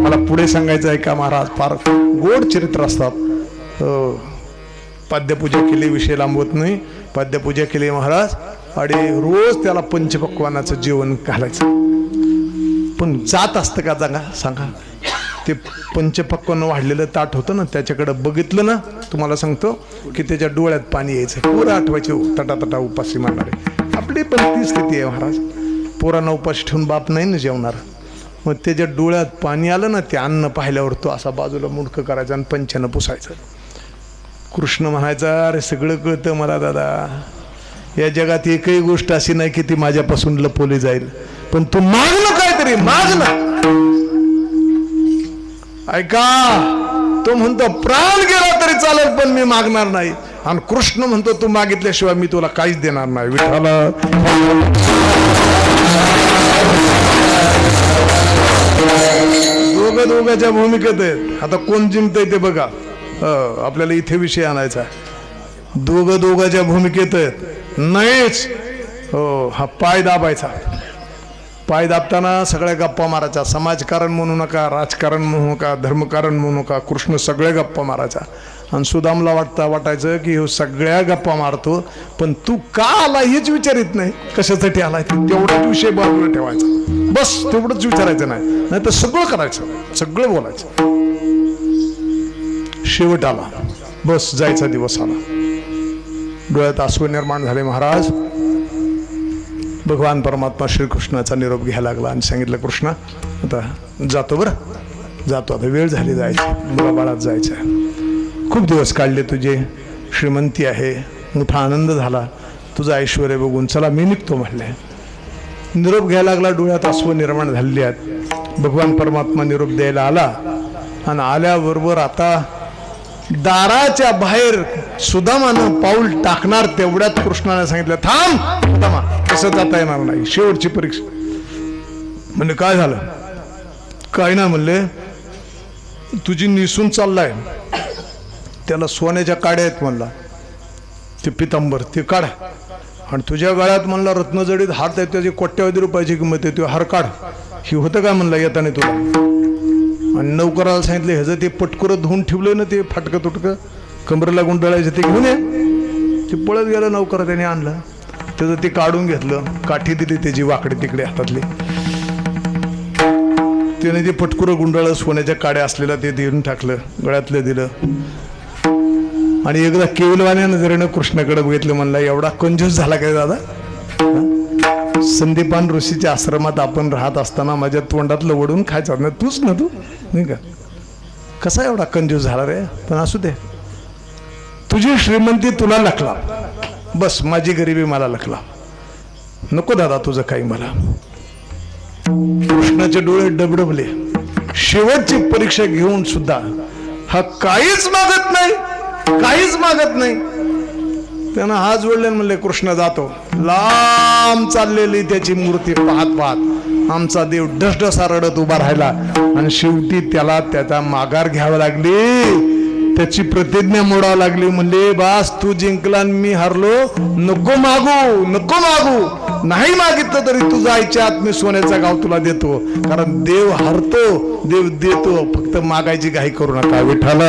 मला पुढे सांगायचं आहे का महाराज, फार गोड चरित्र असतात. पाद्यपूजा केली, विषय लांबवत नाही, पाद्यपूजा केली महाराज आणि रोज त्याला पंचपक्वानाचं जेवण घालायचं. पण जात असतं का सांगा, ते पंचपक्वान वाढलेलं ताट होतं ना, त्याच्याकडे बघितलं ना तुम्हाला सांगतो की त्याच्या डोळ्यात पाणी यायचं. पोरं आठवायचे तटा उपाशी मारणारे. आपली पण ती स्थिती आहे महाराज, पोरांना उपाशी ठेवून बाप नाही ना जेवणार. मग त्याच्या डोळ्यात पाणी आलं ना, ते अन्न पाहिल्यावर तो असा बाजूला मुडकं करायचं आणि पंचानं पुसायचं. कृष्ण म्हणायचा, अरे सगळं कळतं मला दादा, या जगात एकही गोष्ट अशी नाही की ती माझ्यापासून लपवली जाईल, पण तू माग ना काहीतरी, माग ना. ऐका, तो म्हणतो प्राण गेला तरी चालेल पण मी मागणार नाही, आणि कृष्ण म्हणतो तू मागितल्याशिवाय मी तुला काहीच देणार नाही. विठ्ठला दोघांच्या भूमिकेत आहेत. आता कोण जिंकतंय ते बघा. आपल्याला इथे विषय आणायचा. दोघांच्या भूमिकेत आहेत. नाहीच हो, हा पाय दाबायचा. पाय दाबताना सगळ्या गप्पा मारायचा. समाजकारण म्हणू नका, राजकारण म्हणू नका, धर्मकारण म्हणू नका, कृष्ण सगळ्या गप्पा मारायचा. आणि सुदामला वाटायचं की हो सगळ्या गप्पा मारतो पण तू का आला हेच विचारित नाही, कशासाठी आलाय तेवढाच विषय बाजूला ठेवायचा. बस तेवढंच विचारायचं नाही तर सगळं करायचं, सगळं बोलायचं. शेवट आला, बस जायचा दिवस आला. डोळ्यात आसू निर्माण झाले. महाराज भगवान परमात्मा श्रीकृष्णाचा निरोप घ्यायला लागला आणि सांगितलं, कृष्णा आता जातो, बरं जातो, आता वेळ झाली जायची, मुलाबाळात जायचं. खूप दिवस काढले तुझे, श्रीमंती आहे, मोठा आनंद झाला, तुझं ऐश्वर बघून, चला मी निघतो म्हणले. निरोप घ्यायला लागला. डोळ्यात आसू निर्माण झालेली आहेत. भगवान परमात्मा निरोप द्यायला आला आणि आल्याबरोबर आता दाराच्या बाहेर सुदामानं पाऊल टाकणार तेवढ्यात कृष्णाने सांगितलं, थांब सुदामा, कसं जाता येणार नाही, शेवटची परीक्षा. म्हणजे काय झालं? काय ना म्हणले, तुझी निसून चाललाय, त्याला सोन्याच्या काड्या आहेत म्हणला, ते पितांबर ते काढ, आणि तुझ्या गळ्यात म्हणला रत्नजडीत हात आहे, त्याची कोट्यावधी रुपयाची किंमत आहे, तो हार काढ. ही होतं काय म्हणला येताना तुला? आणि नौकराला सांगितलं, ह्याचं ते पटकुरं धुवून ठेवलं ना, ते फाटकं तुटकं कमरेला गुंडाळायचं, ते घेऊन ये. ते पळत गेलं नौकरा, त्याने आणलं, त्याचं ते काढून घेतलं, काठी दिली त्याची वाकडे तिकडे हातातली, त्याने ते पटकुरं गुंडाळं सोन्याच्या काड्या असलेला ते देऊन टाकलं, गळ्यातलं दिलं. आणि एकदा केवलवाण्यानं जरीनं कृष्णाकडे बघितलं, म्हणला एवढा कंजूस झाला काय दादा? संदीपान ऋषीच्या आश्रमात आपण राहत असताना माझ्या तोंडातलं वडून खायचं ना, तूच ना तू, नाही का? कसा एवढा कंजूस झाला रे? पण असू दे, तुझी श्रीमंती तुला लखला, बस माझी गरिबी मला लखला, नको दादा तुझं काही मला. कृष्णाचे डोळे डबडबले. शेवटची परीक्षा घेऊन सुद्धा हा काहीच मागत नाही, काहीच मागत नाही. त्यानं हात जोडले म्हणले, कृष्ण जातो. लांब चाललेली त्याची मूर्ती पाहत पाहत आमचा देव डसडसा रडत उभा राहिला आणि शेवटी त्याला त्याचा माघार घ्यावा लागली, त्याची प्रतिज्ञा मोडावी लागली. म्हणले बास तू जिंकला आणि मी हरलो, नको मागू नको मागू, नाही मागितलं तरी तुझ्या आईच्या आत मी सोन्याचा गाव तुला देतो. कारण देव हरतो देव देतो, फक्त मागायची घाई करू नका. विठ्ठल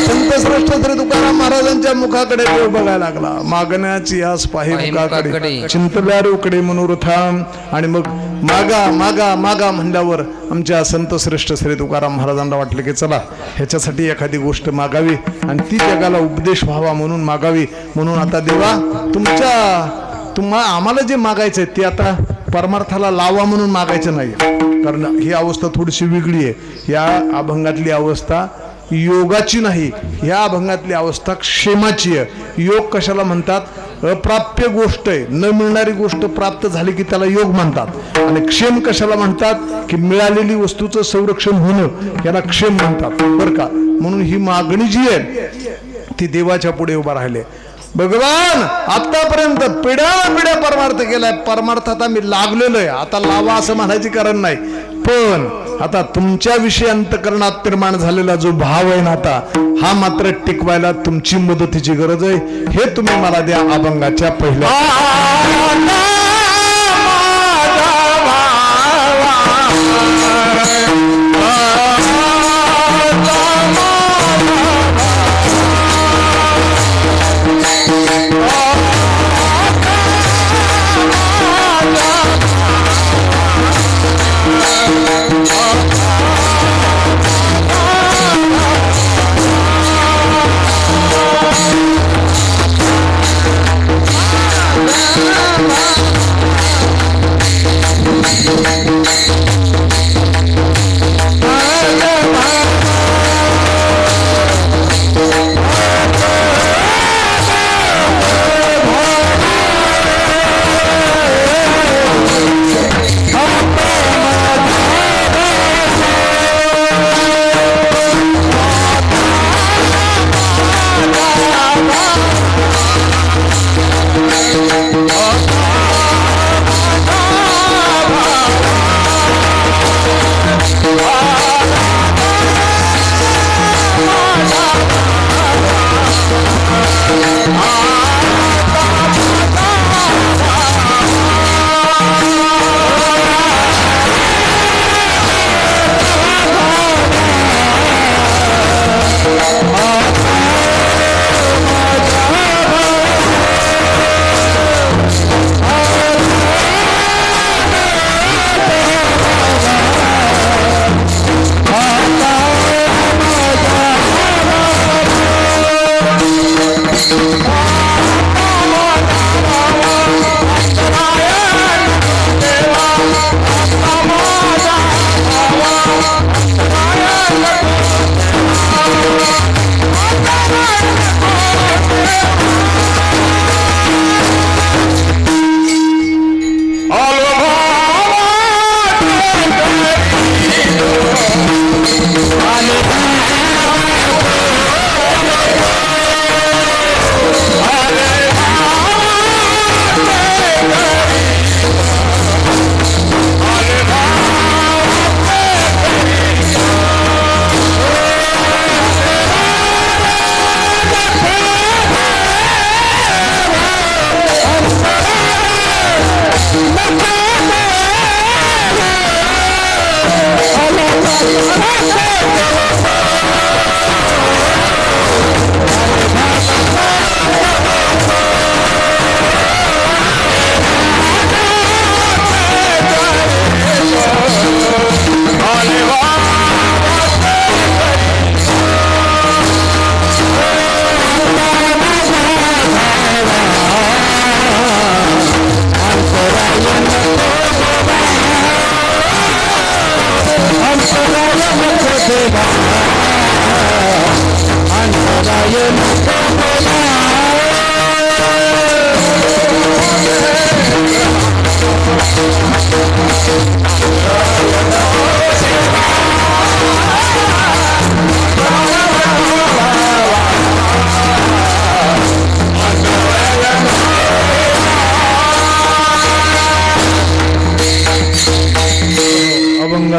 संत श्रेष्ठ श्री तुकाराम महाराजांच्या मुखाकडे देव बघायला लागला. मागण्याची आस पाहि मुखाकडे, चिंतल्या रोकडे मनोरथा. आणि मग मागा मागा मागा म्हणल्यावर आमच्या संत श्रेष्ठ श्री तुकाराम महाराजांना वाटलं की चला ह्याच्यासाठी एखादी गोष्ट मागावी आणि ती जगाला उपदेश व्हावा म्हणून मागावी. म्हणून आता देवा आम्हाला जे मागायचंय ते आता परमार्थाला लावा म्हणून मागायचं नाही, कारण ही अवस्था थोडीशी वेगळी आहे. या अभंगातली अवस्था योगाची नाही, या अभंगातली अवस्था क्षेमाची आहे. योग कशाला म्हणतात? अप्राप्य गोष्ट आहे, न मिळणारी गोष्ट प्राप्त झाली की त्याला योग म्हणतात. आणि क्षेम कशाला म्हणतात? की मिळालेली वस्तूचं संरक्षण होणं याला क्षेम म्हणतात बरं का. म्हणून ही मागणी जी आहे ती देवाच्या पुढे उभा राहिले. भगवान आतापर्यंत पिढ्या परमार्थ केलाय, परमार्थात आम्ही लागलेलो आहे, आता लावा असं म्हणायची कारण नाही. पण आता तुमच्या विषयी अंतकरणात निर्माण झालेला जो भाव आहे ना आता हा मात्र टिकवायला तुमची मदतीची गरज आहे. हे तुम्ही मला द्या अभंगाच्या पहिल्या.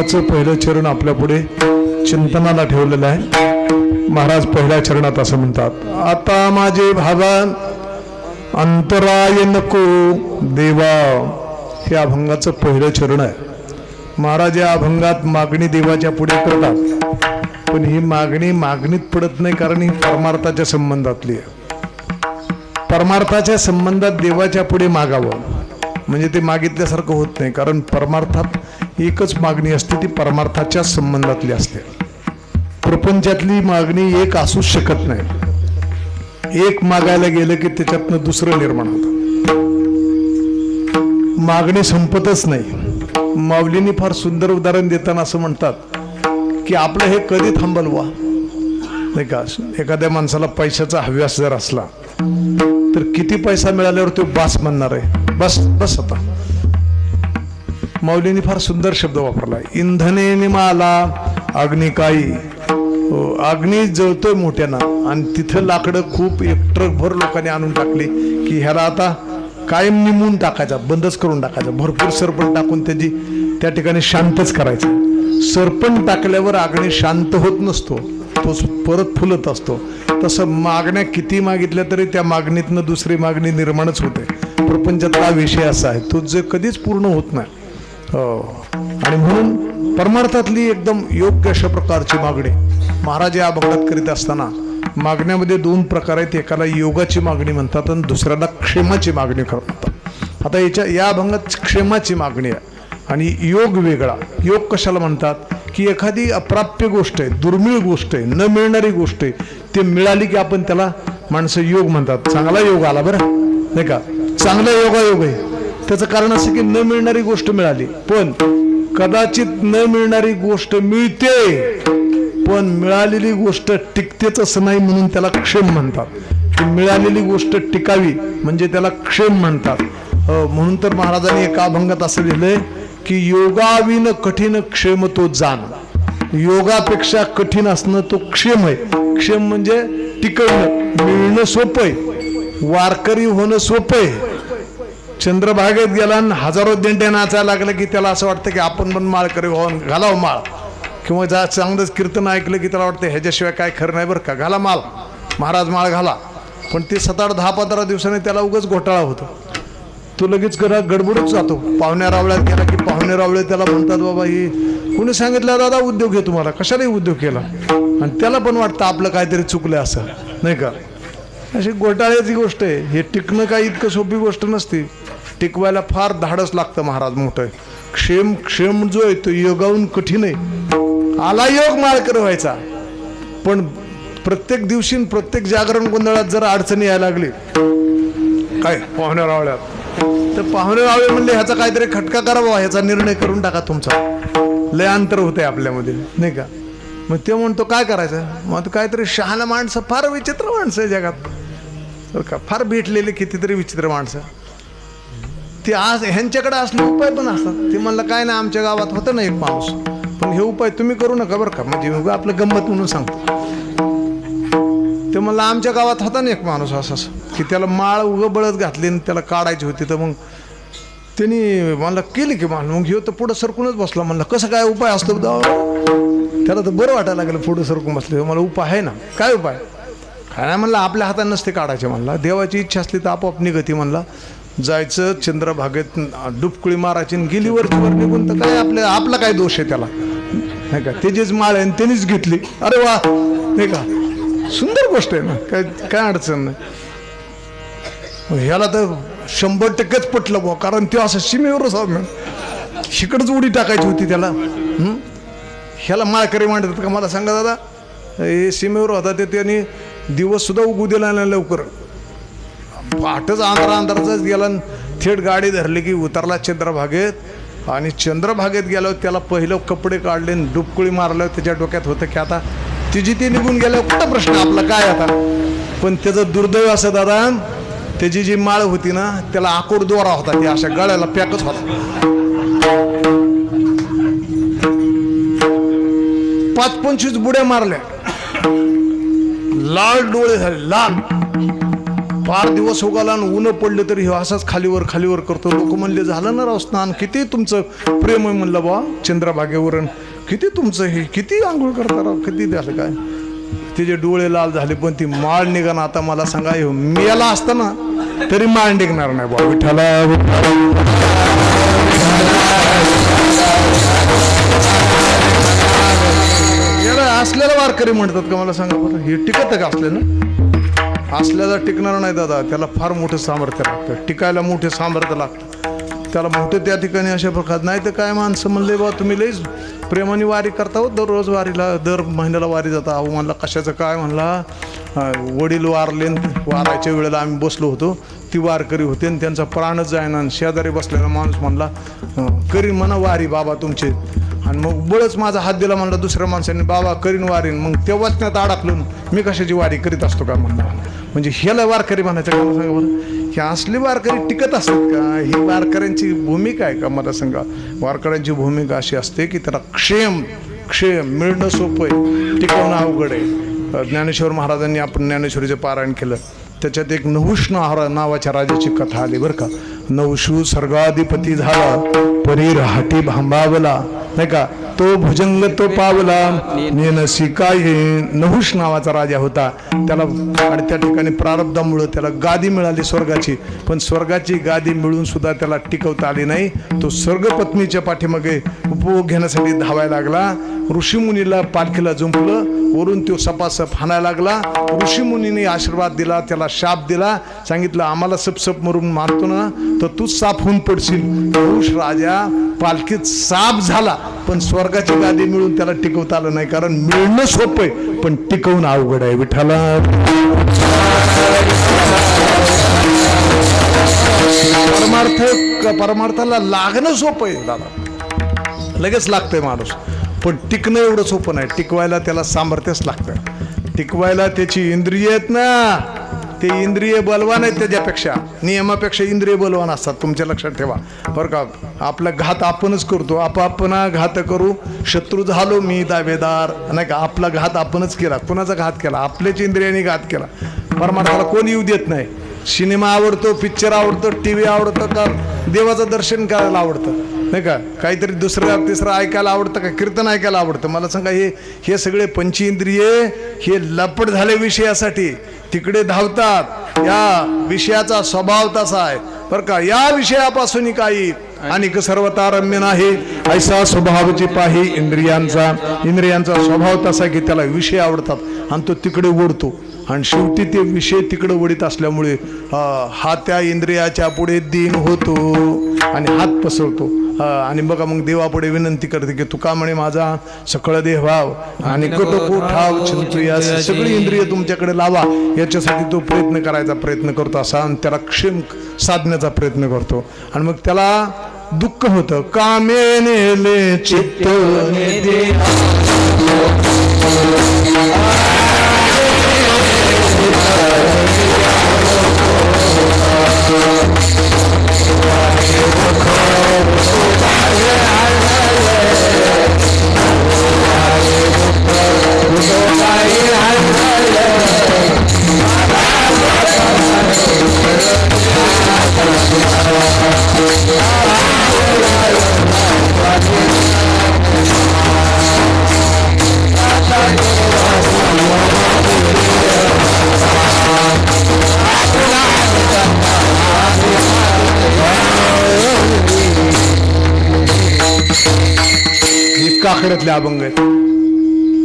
अभंगाचं पहिलं चरण आपल्या पुढे चिंतनाला ठेवलेलं आहे. महाराज पहिल्या चरणात असं म्हणतात, आता माझे भावा अंतराय नको देवा. हे अभंगाचं पहिलं चरण आहे. महाराज या अभंगात मागणी देवाच्या पुढे करतात, पण ही मागणी मागणीत पडत नाही, कारण ही परमार्थाच्या संबंधातली आहे. परमार्थाच्या संबंधात देवाच्या पुढे मागावं म्हणजे ते मागितल्यासारखं होत नाही, कारण परमार्थात एकच मागणी असते, ती परमार्थाच्या संबंधातली असते. प्रपंचातली मागणी एक असूच शकत नाही. एक मागायला गेलं की त्याच्यातनं दुसरं निर्माण होतं. मागणी संपतच नाही. माऊलींनी फार सुंदर उदाहरण देताना असं म्हणतात की आपलं हे कधी थांबल वा, नाही का. एखाद्या माणसाला पैशाचा हव्यास जर असला तर किती पैसा मिळाल्यावर तो बास म्हणणार आहे, बस बस. आता माऊलींनी फार सुंदर शब्द वापरलाय, इंधने निमाला अग्निकाई. अग्नी जळतोय मोठ्यानं आणि तिथं लाकडं खूप एक ट्रकभर लोकांनी आणून टाकली की ह्याला आता कायम निमून टाकायचा, बंदच करून टाकायचा. भरपूर सरपण टाकून त्याची त्या ठिकाणी शांतच करायचं. सरपण टाकल्यावर अग्नी शांत होत नसतो, तो परत फुलत असतो. तसं मागण्या किती मागितल्या तरी त्या मागणीतनं दुसरी मागणी निर्माणच होते. प्रपंचातला विषय असा आहे, तो जे कधीच पूर्ण होत नाही. आणि म्हणून परमार्थातली एकदम योग्य अशा प्रकारची मागणी महाराज या अभंगात करीत असताना, मागण्यामध्ये दोन प्रकार आहेत. एकाला योगाची मागणी म्हणतात आणि दुसऱ्याला क्षेमाची मागणी म्हणतात. आता या अभंगात क्षेमाची मागणी आहे आणि योग वेगळा. योग कशाला म्हणतात की एखादी अप्राप्य गोष्ट आहे, दुर्मिळ गोष्ट आहे, न मिळणारी गोष्ट आहे, ते मिळाली की आपण त्याला माणसं योग म्हणतात. चांगला योग आला बरं, नाही का, चांगला योगायोग आहे. त्याचं कारण असं की न मिळणारी गोष्ट मिळाली, पण कदाचित न मिळणारी गोष्ट मिळते पण मिळालेली गोष्ट टिकतेच असं नाही, म्हणून त्याला क्षेम म्हणतात. की मिळालेली गोष्ट टिकावी म्हणजे त्याला क्षेम म्हणतात. म्हणून तर महाराजांनी एका अभंगात असं लिहिलंय की योगाविन कठीण क्षेम तो जाण. योगापेक्षा कठीण असणं तो क्षेम आहे. क्षेम म्हणजे टिकवणं, मिळणं सोपं आहे, वारकरी होणं सोपं आहे. चंद्रभागेत गेला आणि हजारो दिंड्या नाचायला लागलं की त्याला असं वाटतं की आपण पण माळकरी व्हावं, घालावं माळ. किंवा जा चांगलंच कीर्तन ऐकलं की त्याला वाटतं ह्याच्याशिवाय काय खरं नाही बरं का, घाला माळ, महाराज माळ घाला. पण ते 7-8, 10-15 दिवसांनी त्याला उगाच घोटाळा होतो. तो लगेच गडबडच जातो. पाहुण्या रावळ्यात गेला की पाहुणे रावळे त्याला म्हणतात, बाबा ही कुणी सांगितलं दादा उद्योग घे तुम्हाला, कशालाही उद्योग केला. आणि त्याला पण वाटतं आपलं काहीतरी चुकलं असं, नाही का. अशी घोटाळ्याची गोष्ट आहे. हे टिकणं काही इतकं सोपी गोष्ट नसती. टिकवायला फार धाडस लागतं महाराज मोठं. क्षेम जो आहे तो योगाहून कठीण आहे. आला योग माळकर व्हायचा, पण प्रत्येक दिवशी प्रत्येक जागरण गोंधळात जर अडचणी यायला लागली काय पाहुण्या रावळ्यात, तर पाहुणे रावळे म्हणले ह्याचा काहीतरी खटका करावा, ह्याचा निर्णय करून टाका तुमचा, लय अंतर होतंय आपल्यामध्ये, नाही का. मग ते म्हणतो काय करायचं. मग काहीतरी शहाणा माणसं, फार विचित्र माणसं आहे जगात का, फार भेटलेले कितीतरी विचित्र माणसं. ते आज ह्यांच्याकडे असले उपाय पण असतात. ते म्हणलं काय ना, आमच्या गावात होतं ना एक माणूस, पण हे उपाय तुम्ही करू नका बरं का, म्हणजे उगा आपलं गंमत म्हणून सांगतो. ते म्हणलं आमच्या गावात होता ना एक माणूस असं की त्याला माळ उगं बळत घातली आणि त्याला काढायची होती. तर मग त्यांनी मला केली की माल, मग घेऊ तर पुढं सरकूनच बसला. म्हणलं कसं काय उपाय असतो, त्याला तर बरं वाटायला लागलं पुढं सरकून बसले. मला उपाय आहे ना, काय उपाय काय नाही. म्हणलं आपल्या हातात नसते काढायचे. म्हणला देवाची इच्छा असली तर आपोआप निघती. म्हणला जायचं चंद्रभागेत डुबकुळी मारायची आणि गेली वरची वर निघून, तर काय आपला काय दोष आहे त्याला, नाही का. त्याचीच माळ आहे त्यांनीच घेतली, अरे वा, नाही का, सुंदर गोष्ट आहे ना, काय अडचण नाही. ह्याला तर 100%च पटलं बुवा, कारण ते असं सीमेवरच शिकडच उडी टाकायची होती त्याला. ह्याला माळकरी म्हणतात का मला सांगा दादा, हे सीमेवर होता ते त्यांनी दिवस सुद्धा उगू दिला नाही लवकर. पहाटच अंधाराचाच गेला, थेट गाडी धरली की उतरला चंद्रभागेत. आणि चंद्रभागेत गेल्यावर त्याला पहिलं कपडे काढले, डुबकुळी मारल्यावर त्याच्या डोक्यात होतं की आता तिची ती निघून गेल्यावर कुठं प्रश्न आपला काय आता. पण त्याचं दुर्दैव असं दादा, त्याची जी माळ होती ना त्याला आकोड दोरा होता, ती अशा गळ्याला पॅकच होता. 5-25 बुड्या मारल्या, लाल डोळे झाले, लाल. फार दिवस उगाला आणि ऊन पडले तरी हे असाच खालीवर खालीवर करतो. लोक म्हणले झालं ना राव स्नान, किती तुमचं प्रेम आहे म्हणलं बा चंद्रभागेवर, किती तुमचं हे, किती आंघोळ करता राव, किती झालं काय. तिचे डोळे लाल झाले पण ती माळ निघाना. आता मला सांगा मेला असताना तरी माळ निघणार नाही बा. विठ्ठला याला असलेला वारकरी म्हणतात का मला सांगा बरं. हे टिकत का असलेलं? असल्याला टिकणार नाही दादा, त्याला फार मोठं सामर्थ्य लागतं, टिकायला मोठे सामर्थ्य लागतं त्याला. मोठं त्या ठिकाणी अशा प्रकार नाही तर काय माणसं म्हणले बा तुम्ही लईच प्रेमाने वारी करता हो, दररोज वारीला, दर महिन्याला वारी जाता. अहो म्हणला कशाचं काय, म्हणला वडील वारले, वारायच्या वेळेला आम्ही बसलो होतो, ती वारकरी होते आणि त्यांचा प्राणच जायना. शेजारी बसलेला माणूस म्हणला करीन म्हणा वारी बाबा तुमचे. आणि मग बळच माझा हात दिला म्हणला दुसऱ्या माणसाने, बाबा करीन वारीन. मग तेव्हाच त्यात अडकलो, मी कशाची वारी करीत असतो का म्हणला. म्हणजे ह्याला वारकरी म्हणायचं का मला सांगा बरं. हे असली वारकरी टिकत असतात का? ही वारकऱ्यांची भूमिका आहे का मला सांगा. वारकऱ्यांची भूमिका अशी असते की त्याला क्षेम मिळणं सोपं आहे, टिकवणं अवघड आहे. ज्ञानेश्वर महाराजांनी आपण ज्ञानेश्वरीचं पारायण केलं, त्याच्यात एक नहुष नावाच्या राजाची कथा आली बरं का. नवशू स्वर्गाधिपती झाला, परी राहटी भांबावला, नाही का, तो भुजंग तो पावला, नेनसी काय. नहुष नावाचा राजा होता त्याला, आणि त्या ठिकाणी प्रारब्धामुळं त्याला गादी मिळाली स्वर्गाची, पण स्वर्गाची गादी मिळून सुद्धा त्याला टिकवता आली नाही. तो स्वर्गपत्नीच्या पाठीमागे उपभोग घेण्यासाठी धावायला लागला. ऋषीमुनीला पालखीला जुंपलं, वरून तो सपासप हाणायला लागला. ऋषीमुनीने आशीर्वाद दिला, त्याला शाप दिला, सांगितलं आम्हाला सपसप मरून मारतो ना तर तूच साप होऊन पडशील. नहुष राजा पालखीत साप झाला, पण स्वर्गाची गादी मिळून त्याला टिकवता आलं नाही. कारण मिळणं सोपं आहे पण टिकवून अवघड आहे. विठ्ठला परमार्थाला लागणं सोपं आहे दादा, लगेच लागतंय माणूस, पण टिकणं एवढं सोपं नाही. टिकवायला त्याला सामर्थ्यच लागतं. टिकवायला त्याची इंद्रिय आहेत ना, ते इंद्रिय बलवान आहेत, त्याच्यापेक्षा नियमापेक्षा इंद्रिय बलवान असतात. तुमच्या लक्षात ठेवा बरं का. आपला घात आपणच करतो, आपण घात करू, शत्रू झालो मी दावेदार, नाही का. आपला घात आपणच केला. कुणाचा घात केला? आपल्याच इंद्रियांनी घात केला. परमार्थाला कोण येऊ देत नाही. सिनेमा आवडतो, पिक्चर आवडतो, टीव्ही आवडतं का, देवाचं दर्शन करायला आवडतं, नाही का, काहीतरी दुसरं तिसरं ऐकायला आवडतं का, कीर्तन ऐकायला आवडतं. मला सांगा हे सगळे पंचेंद्रिय हे लपट झाले विषयासाठी, तिकडे धावतात. या विषयाचा स्वभाव तसा आहे बरं का. या विषयापासून काही आणि सर्वतारम्य नाही, ऐसा स्वभावची पाही इंद्रियांचा स्वभाव तसा की त्याला विषय आवडतात आणि तो तिकडे ओढतो. आणि शेवटी ते विषय तिकडे वडीत असल्यामुळे हा त्या इंद्रियाच्या पुढे दीन होतो आणि हात पसरतो. आणि बघा मग देवापुढे विनंती करते की तुका म्हणे माझा सकळ देह व्हाव आणि कटोको ठाव चिंतूया. सगळी इंद्रिय तुमच्याकडे लावा, याच्यासाठी तो प्रयत्न करतो असा, आणि त्याला क्षेम साधण्याचा प्रयत्न करतो. आणि मग त्याला दुःख होतं. कामे नेले चित्त काकड्यातले अभंग आहेत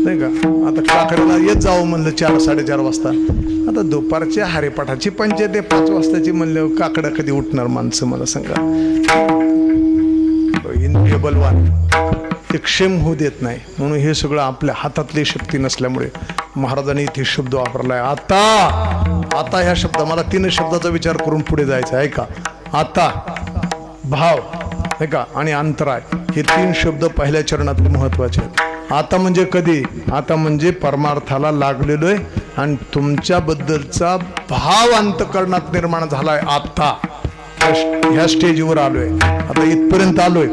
नाही का. आता काकड्याला येत जावं म्हणलं 4-4:30 वाजता. आता दुपारच्या हरिपाठाची पंचायत 5 वाजताची म्हणलं काकड्या कधी उठणार माणसं मला सांगा. इंद्रिय बलवान ते क्षेम होऊ देत नाही. म्हणून हे सगळं आपल्या हातातली शक्ती नसल्यामुळे महाराजांनी इथे शब्द वापरलाय. आता ह्या शब्द मला 3 शब्दाचा विचार करून पुढे जायचं आहे का. आता, भाव आहे का आणि अंतराय, हे 3 शब्द पहिल्या चरणातले महत्वाचे आहेत. आता म्हणजे कधी, आता म्हणजे परमार्थाला लागलेलो आहे आणि तुमच्याबद्दलचा भाव अंतःकरणात निर्माण झालाय. आता ह्या स्टेजवर आलोय, आता इथपर्यंत आलोय.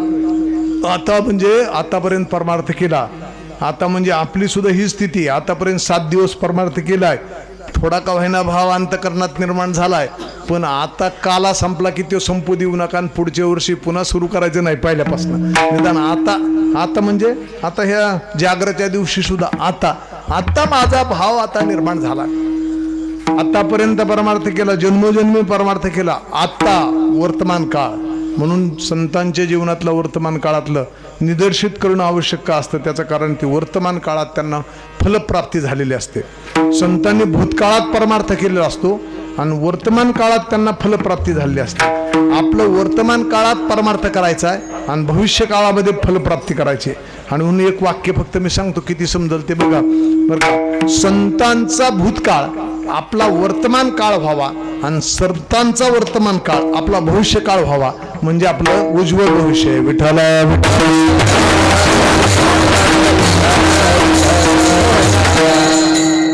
आता म्हणजे आतापर्यंत परमार्थ केला. आता म्हणजे आपली सुद्धा ही स्थिती, आतापर्यंत 7 दिवस परमार्थ केलाय, थोडा का होईना भाव अंतकरणात निर्माण झालाय, पण आता काला संपला की तो संपू देऊ नका आणि पुढच्या वर्षी पुन्हा सुरू करायचं नाही पहिल्यापासून. निदान आता म्हणजे आता ह्या जागराच्या दिवशी सुद्धा आता माझा भाव आता निर्माण झाला. आतापर्यंत परमार्थ केला, जन्मोजन्मी परमार्थ केला, आता वर्तमान काळ. म्हणून संतांच्या जीवनातलं वर्तमान काळातलं निदर्शित करणं आवश्यक का असतं? त्याचं कारण ते वर्तमान काळात त्यांना फलप्राप्ती झालेली असते. संतांनी भूतकाळात परमार्थ केलेला असतो आणि वर्तमान काळात त्यांना फलप्राप्ती झालेली असते. आपलं वर्तमान काळात परमार्थ करायचा आहे आणि भविष्य काळामध्ये फलप्राप्ती करायची. आणि म्हणून एक वाक्य फक्त मी सांगतो, किती समजल ते बघा बरं का. संतांचा भूतकाळ आपला वर्तमान काळ व्हावा आणि संतांचा वर्तमान काळ आपला भविष्य काळ व्हावा, म्हणजे आपलं उज्ज्वल भविष्य. विठ्ठल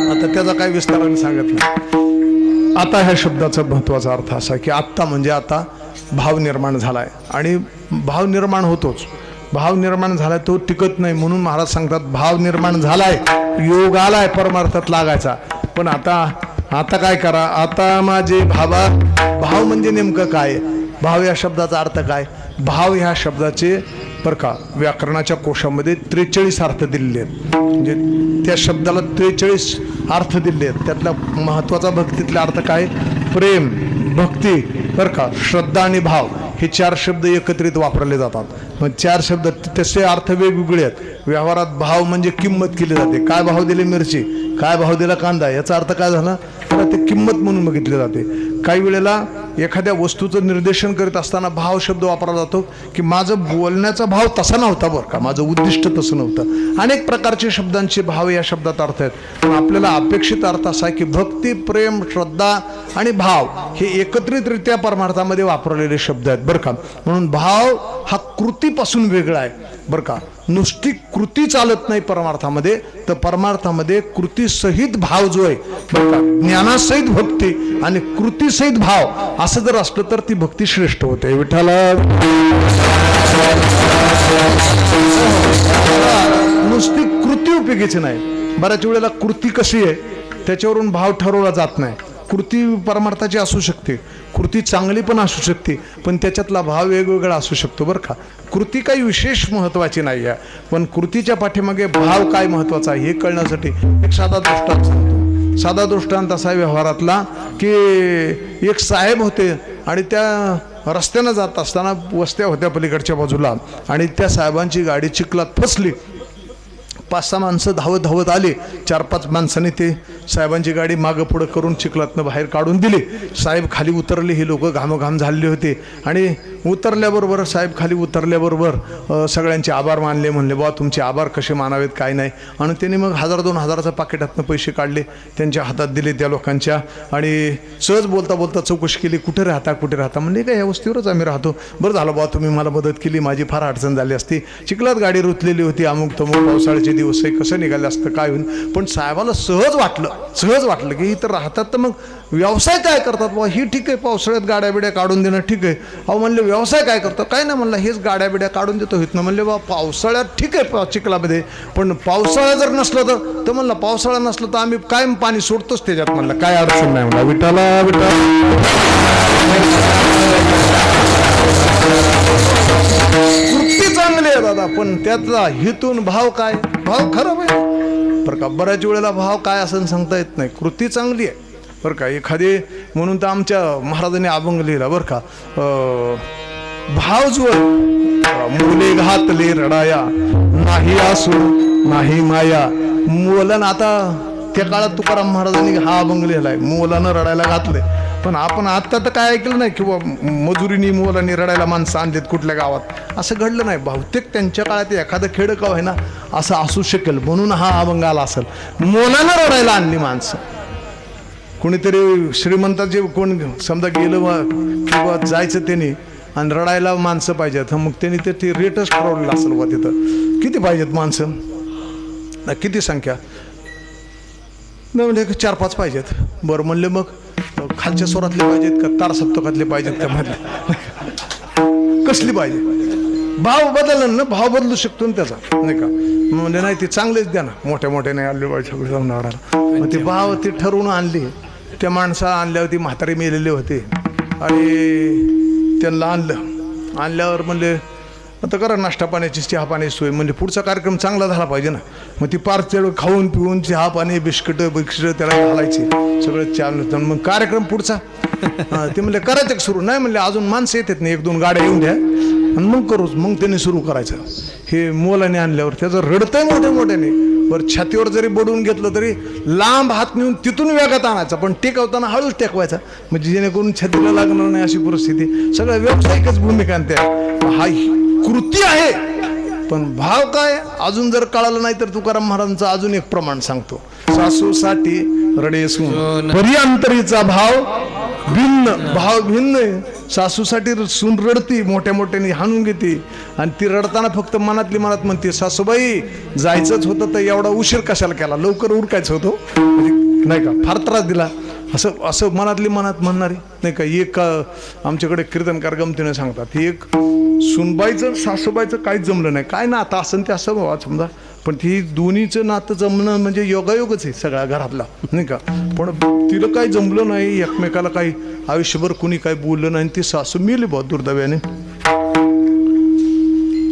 आता त्याचा काय विस्ताराने सांगत नाही. आता ह्या शब्दाचा महत्वाचा अर्थ असा की आत्ता म्हणजे आता भाव निर्माण झालाय आणि भाव निर्माण होतोच. भाव निर्माण झालाय तो टिकत नाही. म्हणून महाराज सांगतात भाव निर्माण झालाय, योग आलाय परमार्थात लागायचा. पण आता काय करा? आता माझे भाव म्हणजे नेमकं काय? भाव या शब्दाचा अर्थ काय? भाव ह्या शब्दाचे बरं का व्याकरणाच्या कोशामध्ये 43 अर्थ दिलेले आहेत. म्हणजे त्या शब्दाला 43 अर्थ दिले आहेत. त्यातला महत्वाचा भक्तीतला अर्थ काय? प्रेम, भक्ती बरं का, श्रद्धा आणि भाव हे 4 शब्द एकत्रित वापरले जातात. मग 4 शब्द तसे अर्थ वेगवेगळे आहेत. व्यवहारात भाव म्हणजे किंमत केली जाते. काय भाव दिली मिरची, काय भाव दिला कांदा, याचा अर्थ काय झाला? तर ते किंमत म्हणून बघितले जाते. काही वेळेला एखाद्या वस्तूचं निर्देशन करीत असताना भाव शब्द वापरला जातो की माझं बोलण्याचा भाव तसा नव्हता बरं का, माझं उद्दिष्ट तसं नव्हतं. अनेक प्रकारचे शब्दांचे भाव या शब्दात अर्थ आहेत. पण आपल्याला अपेक्षित अर्थ असा आहे की भक्ती, प्रेम, श्रद्धा आणि भाव हे एकत्रितरित्या परमार्थामध्ये वापरलेले शब्द आहेत बरं का. म्हणून भाव हा कृतीपासून वेगळा आहे बरं का. नुसती कृती चालत नाही परमार्थामध्ये, तर परमार्थामध्ये कृतीसहित भाव जो आहे बरं का, ज्ञानासहित भक्ती आणि कृतीसहित भाव असं जर असलं तर ती भक्ती श्रेष्ठ होते. विठ्ठल नुसती कृती उपयोगीची नाही. बऱ्याच वेळेला कृती कशी आहे त्याच्यावरून भाव ठरवला जात नाही. कृती परमार्थाची असू शकते, कृती चांगली पण असू शकते, पण त्याच्यातला भाव वेगवेगळा असू शकतो बरं का. कृती काही विशेष महत्वाची नाही आहे, पण कृतीच्या पाठीमागे भाव काय महत्वाचा आहे हे कळण्यासाठी एक साधा दृष्टांत सांगतो. साधा दृष्टांत असा व्यवहारातला की एक साहेब होते आणि त्या रस्त्यानं जात असताना वस्त्या होत्या पलीकडच्या बाजूला आणि त्या साहेबांची गाडी चिखलात फसली. 5-6 माणसं धावत आली. 4-5 माणसांनी ते साहेबांची गाडी मागं पुढं करून चिखलातनं बाहेर काढून दिली. साहेब खाली उतरले. हे लोक घामोघाम झालेले होते आणि उतरल्याबरोबर साहेब खाली उतरल्याबरोबर सगळ्यांचे आभार मानले. म्हणले बा तुमचे आभार कसे मानावेत काय नाही. आणि त्यांनी मग 1000-2000चं पाकिटातनं पैसे काढले, त्यांच्या हातात दिले त्या लोकांच्या आणि सहज बोलता चौकशी केली, कुठे राहता म्हणजे काय या वस्तीवरच आम्ही राहतो. बरं झालं बा तुम्ही मला मदत केली, माझी फार अडचण झाली असती, चिखलात गाडी रुतलेली होती, अमुक तमुक पावसाळ्याचे दिवस आहे, कसं निघाले असतं काय होईल. पण साहेबाला सहज वाटलं की इथं राहतात तर मग व्यवसाय काय करतात बा. ही ठीक आहे, पावसाळ्यात गाड्या बिड्या काढून देणं ठीक आहे. अहो म्हणले व्यवसाय काय करतो? काय नाही म्हणलं, हेच गाड्या बिड्या काढून देतो इथनं. म्हणले बा पावसाळ्यात ठीक आहे चिखलामध्ये, पण पावसाळा जर नसलं तर म्हणलं पावसाळा नसलं तर आम्ही कायम पाणी सोडतोच त्याच्यात. म्हणलं काय अडचण नाही. म्हणलं विठाला कृती चांगली आहे दादा, पण त्यातला हितून भाव काय? भाव खराब आहे बरं का. बऱ्याच वेळेला भाव काय असं सांगता येत नाही. कृती चांगली आहे बरं का. एखादी म्हणून तर आमच्या महाराजांनी अभंग लिहिला बरं का, भाव जो मुले घातले रडाया, नाही आसूर नाही माया. मुलानं आता त्या काळात तुकाराम महाराजांनी हा अभंग लिहिलाय, मुलानं रडायला घातले. पण आपण आता तर काय ऐकलं नाही किंवा मजुरीनी मुलांनी रडायला माणसं आणलीत कुठल्या गावात, असं घडलं नाही. बहुतेक त्यांच्या काळात एखादं खेड गाव आहे ना असं असू शकेल, म्हणून हा अभंग आला असेल. मुलानं रडायला आणली माणसं. कोणीतरी श्रीमंताचे कोण समजा गेलं किंवा जायचं त्यांनी आणि रडायला माणसं पाहिजेत, मग त्यांनी ते रेटच ठरवलेलं असेल बा. तिथं किती पाहिजेत माणसं, किती संख्या म्हणजे 4-5 पाहिजेत. बरं म्हणले मग खालच्या स्वरातले पाहिजेत का तारसप्तकातले पाहिजेत का म्हणले कसली पाहिजे. भाव बदलला ना, भाव बदलू शकतो ना त्याचा नाही का. म्हणजे नाही ते चांगलेच द्या ना, मोठ्या मोठ्या नाही आले बाई जाऊन. मग ते भाव ते ठरवून आणले. त्या माणसा आणल्यावर म्हातारी मेलेले होते आणि त्यांना आणल्यावर म्हणले आता करा नाश्ता पाण्याची चहा पाण्याची सोय. म्हणजे पुढचा कार्यक्रम चांगला झाला पाहिजे ना. मग ती पार तेवढं खाऊन पिऊन चहा पाणी बिस्किट त्याला घालायचे सगळं चालू. मग कार्यक्रम पुढचा ते म्हणले करायचं सुरू. नाही म्हणले अजून माणसं येतात नाही, 1-2 गाड्या येऊन द्या आणि मग करूच. मग त्यांनी सुरू करायचं. हे मोलाने आणल्यावर त्याचं रडतंय मोठ्या मोठ्याने. बरं छातीवर जरी बडवून घेतलं तरी लांब हात नेऊन तिथून वेगात आणायचा, पण टेकवताना हळूच टेकवायचा म्हणजे जेणेकरून छातीला लागणार नाही अशी परिस्थिती. सगळ्या व्यावसायिकच भूमिका त्या. हा कृती आहे, पण भाव काय अजून जर कळालं नाही तर तुकाराम महाराजांचं अजून एक प्रमाण सांगतो. सासूसाठी रडे सून पर्यांतरीचा भाव भिन्न. भाव भिन्न आहे. सासूसाठी सून रडती, मोठ्या मोठ्याने हाणून घेते आणि ती रडताना फक्त मनातली मनात म्हणते सासूबाई जायचंच होतं तर एवढा उशीर कशाला केला, लवकर उरकायचं होतं नाही का, फार त्रास दिला असं असं मनातली मनात म्हणणारी नाही का. एक आमच्याकडे कीर्तनकार गमतीने सांगतात, एक सुनबाईचं सासूबाईचं काहीच जमलं नाही, काय ना आता असं ते असं बाबा समजा, पण ती दोन्हीचं नातं जमणं म्हणजे योगायोगच आहे सगळ्या घरातला नाही का. पण तिला काही जमलं नाही, एकमेकाला काही आयुष्यभर कुणी काही बोललं नाही. ती सासू मेली बहुत दुर्दैवाने.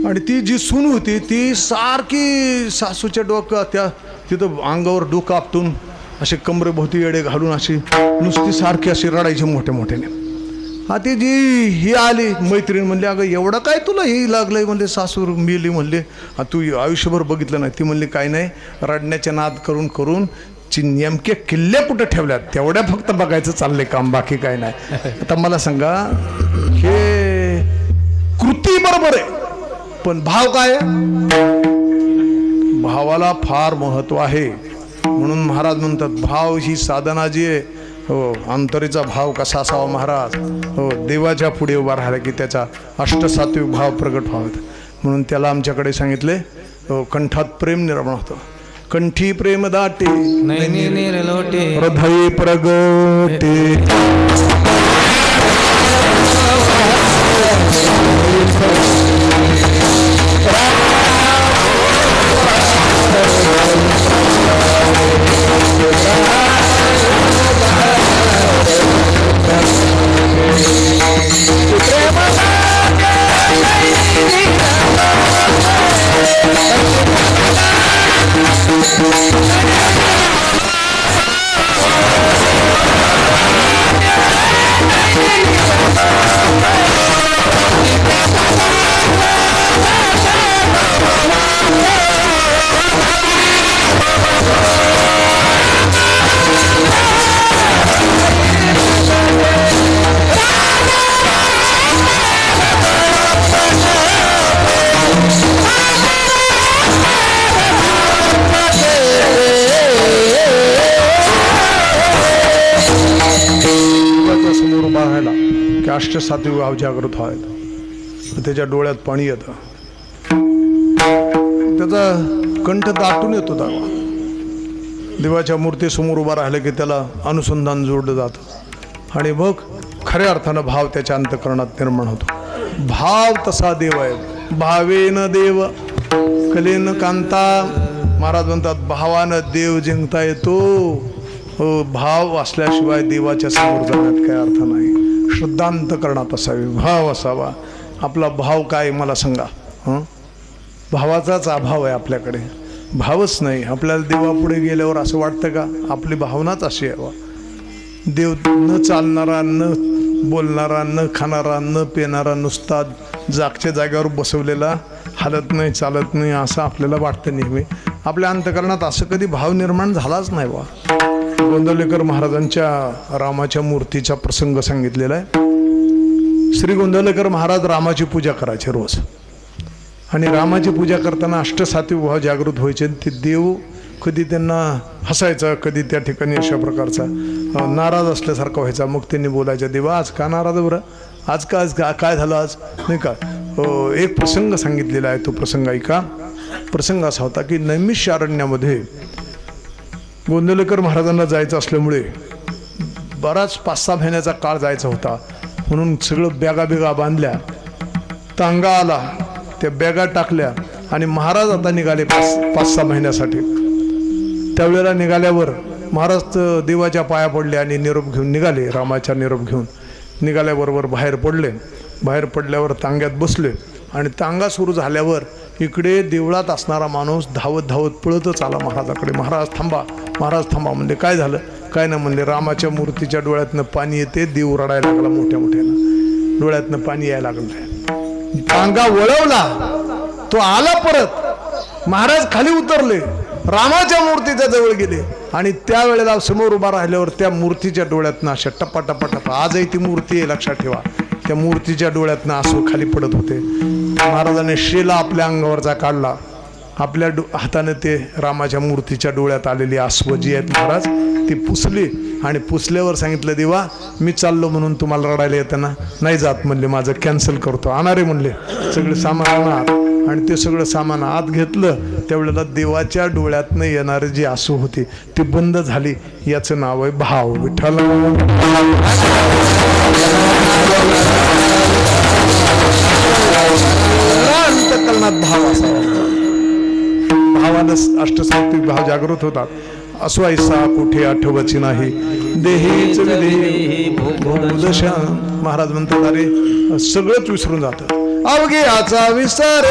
आणि ती जी सून होती ती सारखी सासूच्या डोकं त्या तिथं अंगावर डोकं आपटून असे कमरेभोवती येडे घालून अशी नुसती सारखी अशी रडायची मोठ्या मोठ्याने. हा ती जी ही आली मैत्रीण म्हणली अगं एवढं काय तुला ही लागलंय म्हणले, सासू मेली म्हणले, तू आयुष्यभर बघितलं नाही. ती म्हणली काय नाही, रडण्याच्या नाद करून करून नेमक्या किल्ल्या कुठं ठेवल्यात तेवढ्या फक्त बघायचं चाललंय काम, बाकी काय नाही. आता मला सांगा हे कृती बरोबर आहे, पण भाव काय? भावाला फार महत्व आहे. म्हणून महाराज म्हणतात भाव ही साधना जी आहे, हो अंतरीचा भाव कसा असावा महाराज, हो देवाच्या पुढे उभा राहिला की त्याचा अष्टसात्विक भाव प्रगट व्हावेत. म्हणून त्याला आमच्याकडे सांगितले हो कंठात प्रेम निर्माण होतं. कंठी प्रेम दाटे हृदय प्रगटे. अष्टसात्विक भाव जागृत व्हायला त्याच्या डोळ्यात पाणी येतं, त्याचा कंठ दाटून येतो दावा. देवाच्या मूर्तीसमोर उभा राहिलं की त्याला अनुसंधान जोडलं जातं आणि मग खऱ्या अर्थानं भाव त्याच्या अंतःकरणात निर्माण होतो. भाव तसा देव आहे. भावेन देव कलेन कांता. महाराज म्हणतात भावानं देव जिंकता येतो. हो भाव असल्याशिवाय देवाच्या समोर जाण्यात काय अर्थ नाही. श्रद्धांतकरणात असावी, भाव असावा. आपला भाव काय मला सांगा. भावाचाच अभाव आहे आपल्याकडे, भावच नाही. आपल्याला देवापुढे गेल्यावर असं वाटतं का आपली भावनाच अशी यावा. देव न चालणारा, न बोलणारा, न खाणारा, न पिणारा, नुसता जागच्या जागेवर बसवलेला, हालत नाही चालत नाही असं आपल्याला वाटतं नेहमी. आपल्या अंतःकरणात असं कधी भाव निर्माण झालाच नाही बा. गोंदवलेकर महाराजांच्या रामाच्या मूर्तीचा प्रसंग सांगितलेला आहे. श्री गोंदवलेकर महाराज रामाची पूजा करायचे रोज, आणि रामाची पूजा करताना अष्टसात्विक भाव जागृत व्हायचे. ते देव कधी त्यांना हसायचा, कधी त्या ठिकाणी अशा प्रकारचा नाराज असल्यासारखा व्हायचा. मग त्यांनी बोलायचं देवा आज का नाराज बरं, आज का काय झालं आज नाही का. एक प्रसंग सांगितलेला आहे, तो प्रसंग ऐका. प्रसंग असा होता की नैमिषारण्यामध्ये गोंदवलेकर महाराजांना जायचं असल्यामुळे बराच 5-6 महिन्याचा काळ जायचा होता. म्हणून सगळं बॅगा बांधल्या, तांगा आला, त्या बॅगा टाकल्या आणि महाराज आता निघाले 5-6 महिन्यासाठी. त्यावेळेला निघाल्यावर महाराज देवाच्या पाया पडले आणि निरोप घेऊन निघाले. रामाचा निरोप घेऊन निघाल्याबरोबर बाहेर पडले. बाहेर पडल्यावर तांग्यात बसले आणि तांगा सुरू झाल्यावर इकडे देवळात असणारा माणूस धावत धावत पळतच आला महाराजाकडे. महाराज थांबा, महाराज थांबा. म्हणले काय झालं? काय ना म्हणले, रामाच्या मूर्तीच्या डोळ्यातनं पाणी येते. देव रडायला लागला मोठ्या मोठ्यानं, डोळ्यातनं पाणी यायला लागलं. तांगा वळवला, तो आला परत. महाराज खाली उतरले, रामाच्या मूर्तीच्या जवळ गेले आणि त्यावेळेला समोर उभा राहिल्यावर त्या मूर्तीच्या डोळ्यातनं अशा टप्पा टप्पा टप्पा, आजही ती मूर्ती आहे लक्षात ठेवा, त्या मूर्तीच्या डोळ्यातनं आसू खाली पडत होते. महाराजाने शेला आपल्या अंगावरचा काढला, आपल्या हाताने ते रामाच्या मूर्तीच्या डोळ्यात आलेली आसू जी आहेत महाराज ती पुसली आणि पुसल्यावर सांगितलं, देवा मी चाललो म्हणून तुम्हाला रडायला येतं ना? नाही जात म्हणले, माझं कॅन्सल करतो. आणा रे म्हणले, सगळे सामान आणा. आणि ते सगळं सामान आत घेतलं. त्यावेळेला देवाच्या डोळ्यातनं येणारे जी आसू होती ती बंद झाली. याचं नाव आहे भाव. विठ्ठल अंतःकरणात भाव असावा. भावानं अष्टसात्विक भाव जागृत होतात. अस्वायसा कुठे आठवची नाही, देहीच विदेही भोदशा. महाराज म्हणतात अरे सगळंच विसरून जातं. अवघ्याचा विसर,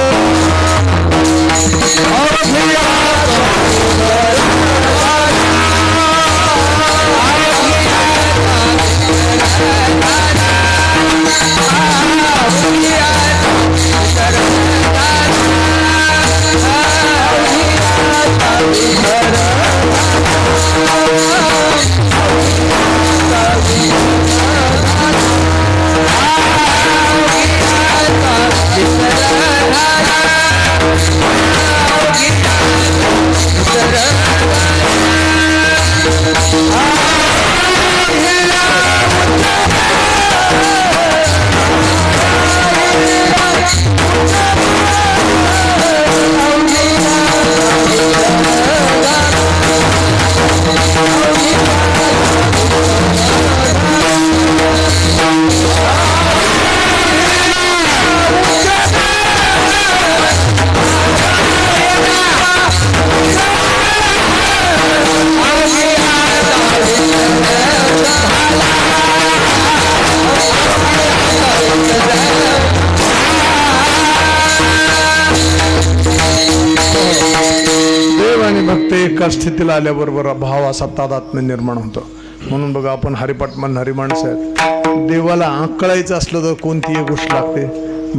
एका स्थितीला आल्याबरोबर भाव असा तादात्म्य निर्माण होतो. म्हणून बघा आपण हरिपाठ म्हणणारी माणसं आहेत. देवाला आकळायचं असलं तर कोणती एक गोष्ट लागते?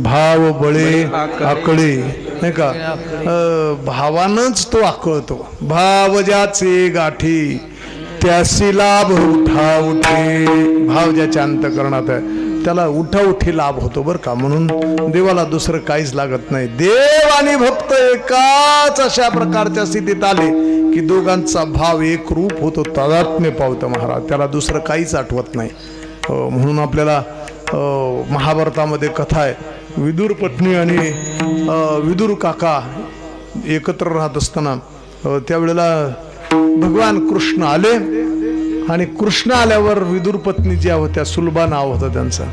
भाव बळे आकळे, नाही का? भावानंच तो आकळतो. भाव ज्याचे गाठी त्यासी लाभ उठा उठे. भाव ज्याच्या अंतःकरणात आहे त्याला उठाउठी लाभ होतो बरं का. म्हणून देवाला दुसरं काहीच लागत नाही. देव आणि भक्त एकाच अशा प्रकारच्या स्थितीत आले की दोघांचा भाव एक रूप होतो, तादात्म्य पावतं महाराज. त्याला दुसरं काहीच आठवत नाही. म्हणून आपल्याला महाभारतामध्ये कथा आहे, विदुर पत्नी आणि विदुर काका एकत्र राहत असताना त्यावेळेला भगवान कृष्ण आले आणि कृष्ण आल्यावर विदुर पत्नी ज्या होत्या, सुलभा नाव होतं त्यांचं,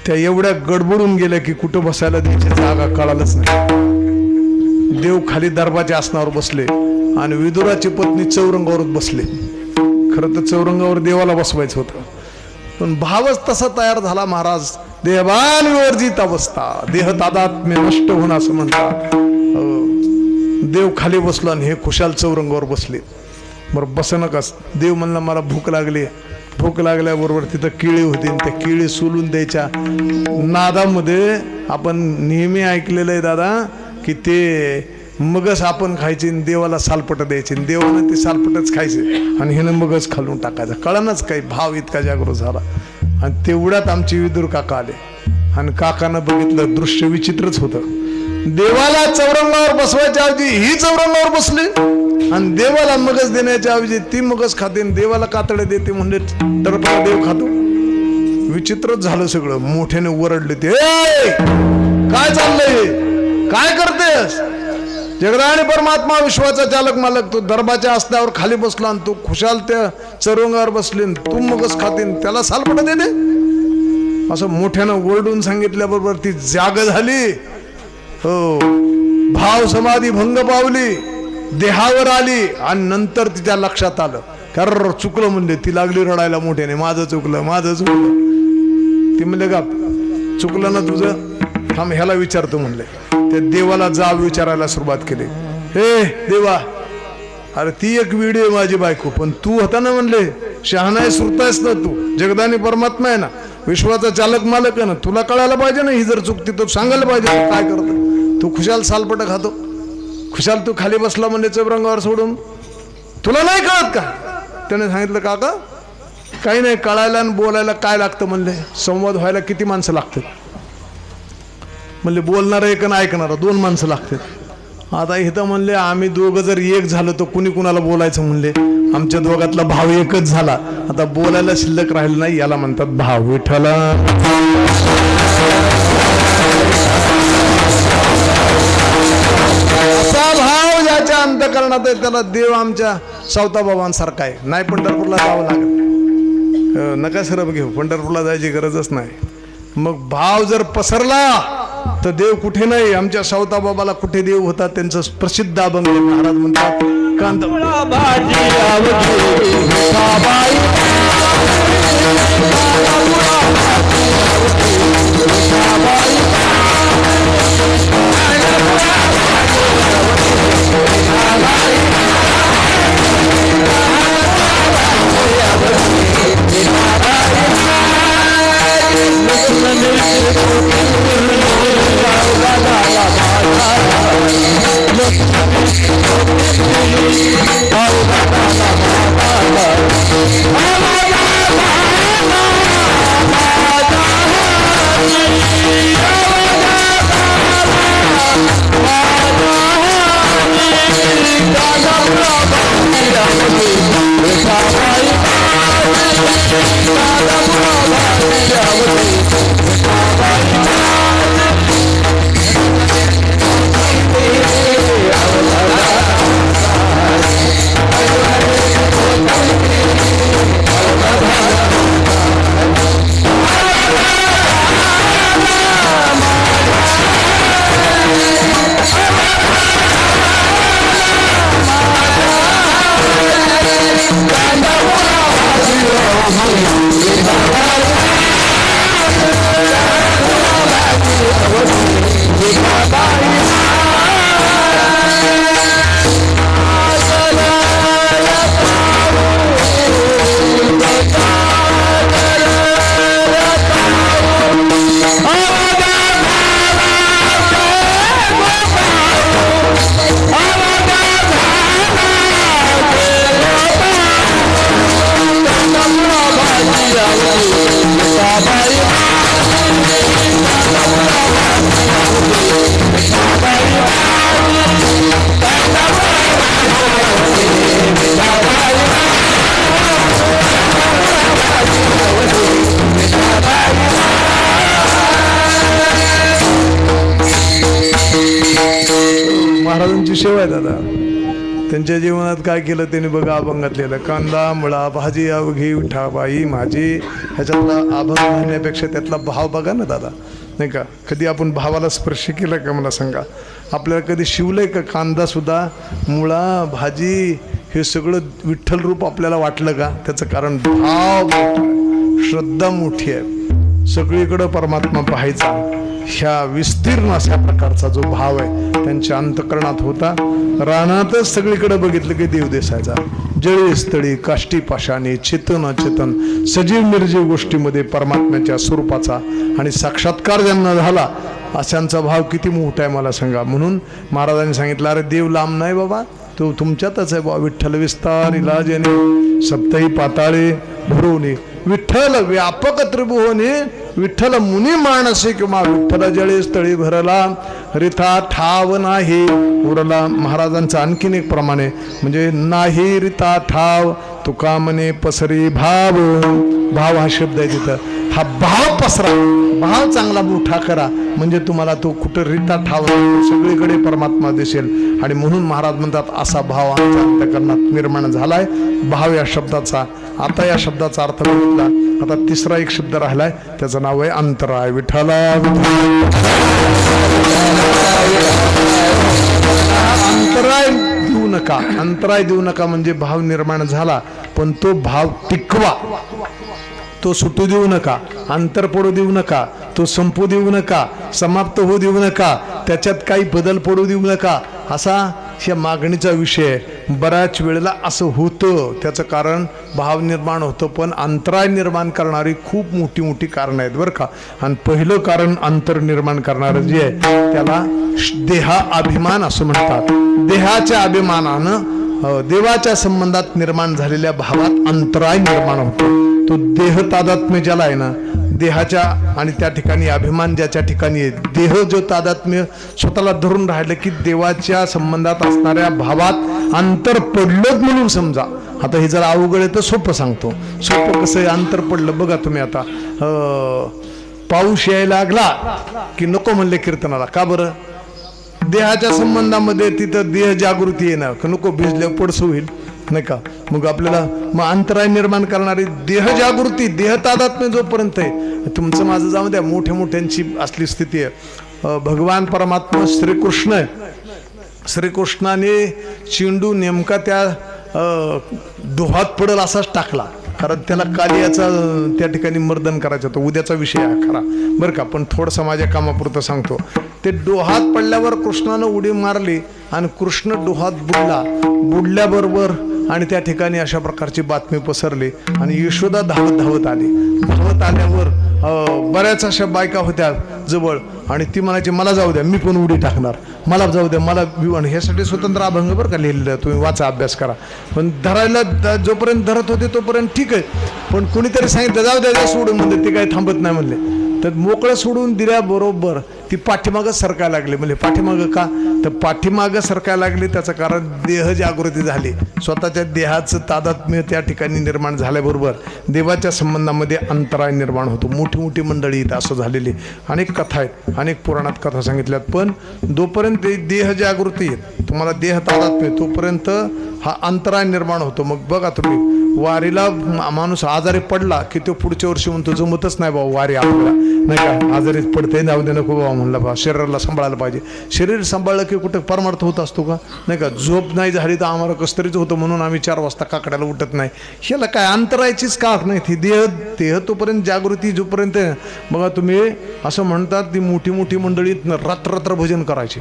त्या एवढ्या गडबडून गेल्या की कुठं बसायला द्यायची जागा कळालंच नाही. देव खाली दरबाच्या आसनावर बसले आणि विदुराची पत्नी चौरंगावर बसले. खरं तर चौरंगावर देवाला बसवायचं होतं, पण भावच तसा तयार झाला महाराज. देहभान विवर्जित अवस्था, देह तादात्म्य नष्ट होणं असं म्हणतात. देव खाली बसला आणि हे खुशाल चौरंगावर बसले. बरं बस नकाच. देव म्हणला मला भूक लागली. भूक लागल्याबरोबर तिथं केळी होती, त्या केळी सोलून द्यायच्या नादामध्ये आपण नेहमी ऐकलेलं आहे दादा की ते मगच आपण खायचे, देवाला सालपट द्यायचे, देवानं ते सालपटच खायचे आणि हिनं मगच खालून टाकायचं. कळणच काही भाव इतका जागृत झाला. आणि तेवढ्यात आमचे विदुर काका आले आणि काकानं बघितलं दृश्य विचित्रच होतं. देवाला चौरंगावर बसवायच्या ऐवजी ही चौरंगावर बसली आणि देवाला मगज देण्याच्या ऐवजी ती मगज खाते, देवाला कातडे देते म्हणजे टरपा देव खातो. विचित्रच झालं सगळं. मोठ्याने ओरडले ते, काय चाललंय, काय करतेस? जगदाणी परमात्मा विश्वाचा चालक मालक, तू दरबाच्या आसनावर खाली बसला आणि तू खुशाल त्या चौरंगावर बसले, तू मगच खाते, त्याला सालपट देते असं मोठ्यानं ओरडून सांगितल्याबरोबर ती जाग झाली. हो, भाव समाधी भंग पावली, देहावर आली आणि नंतर तिच्या लक्षात आलं कर चुकलं म्हणले. ती लागली रडायला मोठ्याने, माझं चुकलं माझं चुकलं. ती म्हणले का चुकलं ना तुझं, थांब ह्याला विचारतो म्हणले. ते देवाला जाब विचारायला सुरुवात केली. हे देवा, अरे ती एक वेडी आहे माझी बायको, पण तू होता ना म्हणले शहाणा श्रुतायस ना तू, जगदानी परमात्मा आहे ना, विश्वाचा चालक मालक आहे ना, तुला कळायला पाहिजे ना ही जर चुकती तर सांगायला पाहिजे तू काय करतो. तू खुशाल सालपट खातो, खुशाल तू खाली बसला म्हणजे चबरंगावर सोडून, तुला नाही कळत का. त्याने सांगितलं काका काही नाही, कळायला आणि बोलायला काय लागतं म्हणले, संवाद व्हायला किती माणसं लागतात म्हणले, बोलणारं एक आणि ऐकणारं 2 माणसं लागतात. आता इथं म्हणले आम्ही दोघं जर एक झालो तर कुणी कुणाला बोलायचं म्हणले, आमच्या दोघातला भाव एकच झाला, आता बोलायला शिल्लक राहिलं नाही, याला म्हणतात भाव. विठ्ठला असा भाव ज्याच्या अंतःकरणात आहे त्याला देव आमच्या सावताबाबांसारखा आहे. नाही पंढरपूरला जावं लागत, नका सरप घेऊ, पंढरपूरला जायची गरजच नाही. मग भाव जर पसरला तर देव कुठे नाही. आमच्या सावताबाबाला कुठे देव होता, त्यांचं प्रसिद्ध अभंग महाराज म्हणतात कांदा भाजी महाराजांची सेवा आहे दादा. त्यांच्या जीवनात काय केलं त्यांनी बघा अभंगातलेलं, कांदा मुळा भाजी अवघी विठाबाई माझी, ह्याच्यातला अभंग म्हणण्यापेक्षा त्यातला भाव बघा ना दादा, नाही का. कधी आपण भावाला स्पर्श केला का मला सांगा. आपल्याला कधी शिवलंय का कांदा सुद्धा, मुळा भाजी हे सगळं विठ्ठल रूप आपल्याला वाटलं का. त्याचं कारण भाव, श्रद्धा मोठी आहे, सगळीकडं परमात्मा पाहायचा, ह्या विस्तीर्ण अशा प्रकारचा जो भाव आहे त्यांच्या अंतःकरणात होता. रानातच सगळीकडे बघितलं की देव दिसायचा, जळी स्थळी काष्टी पाशाने चेतन अचेतन सजीव निर्जीव गोष्टीमध्ये परमात्म्याच्या स्वरूपाचा आणि साक्षात्कार ज्यांना झाला अशांचा भाव किती मोठा आहे मला सांगा. म्हणून महाराजांनी सांगितलं, अरे देव लांब नाही बाबा, तो तुमच्यातच आहे बाबा. विठ्ठल विस्तार इलाजेने सप्तही पाताळे भरवणे, विठ्ठल व्यापक त्रिभुवने, विठ्ठल मुनी मानसे किंवा विठ्ठल जळे स्थळी भरला, रिथा ठाव नाही उरला. महाराजांचं आणखीन एक प्रमाणे म्हणजे नाही रिता ठाव तुका म्हणे पसरी भाव. भाव हा शब्द आहे तिथं, हा भाव पसरा, भाव चांगला मोठा करा, म्हणजे तुम्हाला तो कुठं रिता ठाव सगळीकडे परमात्मा दिसेल. आणि म्हणून महाराज म्हणतात असा भाव आमच्या अंतःकरणात निर्माण झालाय. भाव या शब्दाचा, आता या शब्दाचा अर्थ बघितला, आता तिसरा एक शब्द राहिलाय, त्याचं नाव आहे अंतराय. विठ्ठला अंतराय देऊ नका म्हणजे भाव निर्माण झाला पण तो भाव टिकवा, तो सुटू देऊ नका, अंतर पडू देऊ नका, तो संपू देऊ नका, समाप्त होऊ देऊ नका, त्याच्यात काही बदल पडू देऊ नका, असा ह्या मागणीचा विषय. बऱ्याच वेळेला असं होतं, त्याचं कारण भाव निर्माण होतं पण अंतराय निर्माण करणारी खूप मोठी मोठी कारणं आहेत बरं का. आणि पहिलं कारण अंतर निर्माण करणारं जे आहे त्याला देहा अभिमान असं म्हणतात. देहाच्या अभिमानानं देवाच्या संबंधात निर्माण झालेल्या भावात अंतराय निर्माण होतो. तो देह तादात्म्य ज्याला आहे ना, देहाच्या आणि त्या ठिकाणी अभिमान ज्याच्या ठिकाणी आहे, देह जो तादात्म्य स्वतःला धरून राहिलं की देवाच्या संबंधात असणाऱ्या भावात अंतर पडलं म्हणून समजा. आता हे जरा अवघड आहे तर सोपं सांगतो. सोपं कसं आहे, अंतर पडलं बघा तुम्ही. आता पाऊस यायला लागला की नको म्हणले कीर्तनाला, का बरं? देहाच्या संबंधामध्ये तिथं देह जागृती येणार का नको, भिजल्या पडसं होईल नाही का. मग आपल्याला मग अंतराय निर्माण करणारी देह जागृती, देह तादात्म्य जोपर्यंत आहे, तुमचं माझं जाऊ द्या, मोठ्या मोठ्यांची असली स्थिती आहे. भगवान परमात्मा श्रीकृष्ण आहे, श्रीकृष्णाने चेंडू नेमका त्या डोहात पडल असाच टाकला, कारण त्याला कालियाचा त्या ठिकाणी मर्दन करायचं होतं. उद्याचा विषय आहे खरा बरं का, पण थोडंसं माझ्या कामापुरतं सांगतो. ते डोहात पडल्यावर कृष्णानं उडी मारली आणि कृष्ण डोहात बुडला. बुडल्याबरोबर आणि त्या ठिकाणी अशा प्रकारची बातमी पसरली आणि यशोदा धावत धावत आली. धावत आल्यावर बऱ्याच अशा बायका होत्या जवळ आणि ती म्हणायची मला जाऊ द्या, मी पण उडी टाकणार, मला जाऊ द्या, मला विवाण. ह्यासाठी स्वतंत्र अभंग बरं का लिहिलेलं, तुम्ही वाचा, अभ्यास करा. पण धरायला जोपर्यंत धरत होते तोपर्यंत ठीक आहे, पण कुणीतरी सांगितलं जाऊ द्या सोडून, म्हणजे ते काही थांबत नाही म्हणले. तर मोकळं सोडून दिल्याबरोबर ती पाठीमागं सरकायला लागली. म्हणजे पाठीमागं का, तर पाठीमागं सरकायला लागली त्याचं कारण देह जागृती झाली. स्वतःच्या देहाचं तादात्म्य त्या ठिकाणी निर्माण झाल्याबरोबर देवाच्या संबंधामध्ये अंतराय निर्माण होतो. मोठी मोठी मंडळी इथं असं झालेली अनेक कथा आहेत, अनेक पुराणात कथा सांगितल्यात. पण जोपर्यंत देह जागृती येत, तुम्हाला देह तादात्म्य, तोपर्यंत हा अंतराय निर्माण होतो. मग बघा तुम्ही, वारीला माणूस आजारी पडला की तो पुढच्या वर्षी म्हणतो जमतच नाही बाबा वारी आपल्याला, नाही का, आजारीच पडते, जाऊ दे नको बाबा म्हणलं बा, शरीराला सांभाळायला पाहिजे. शरीर सांभाळलं की कुठं परमार्थ होत असतो का, नाही का. झोप नाही झाली तर आम्हाला कसतरीच होतं म्हणून आम्ही 4 वाजता काकड्याला उठत नाही. ह्याला काय अंतरायचीच का नाही. ती देह तोपर्यंत जागृती जोपर्यंत. बघा तुम्ही असं म्हणतात ती मोठी मोठी मंडळीत रात्र भजन करायची.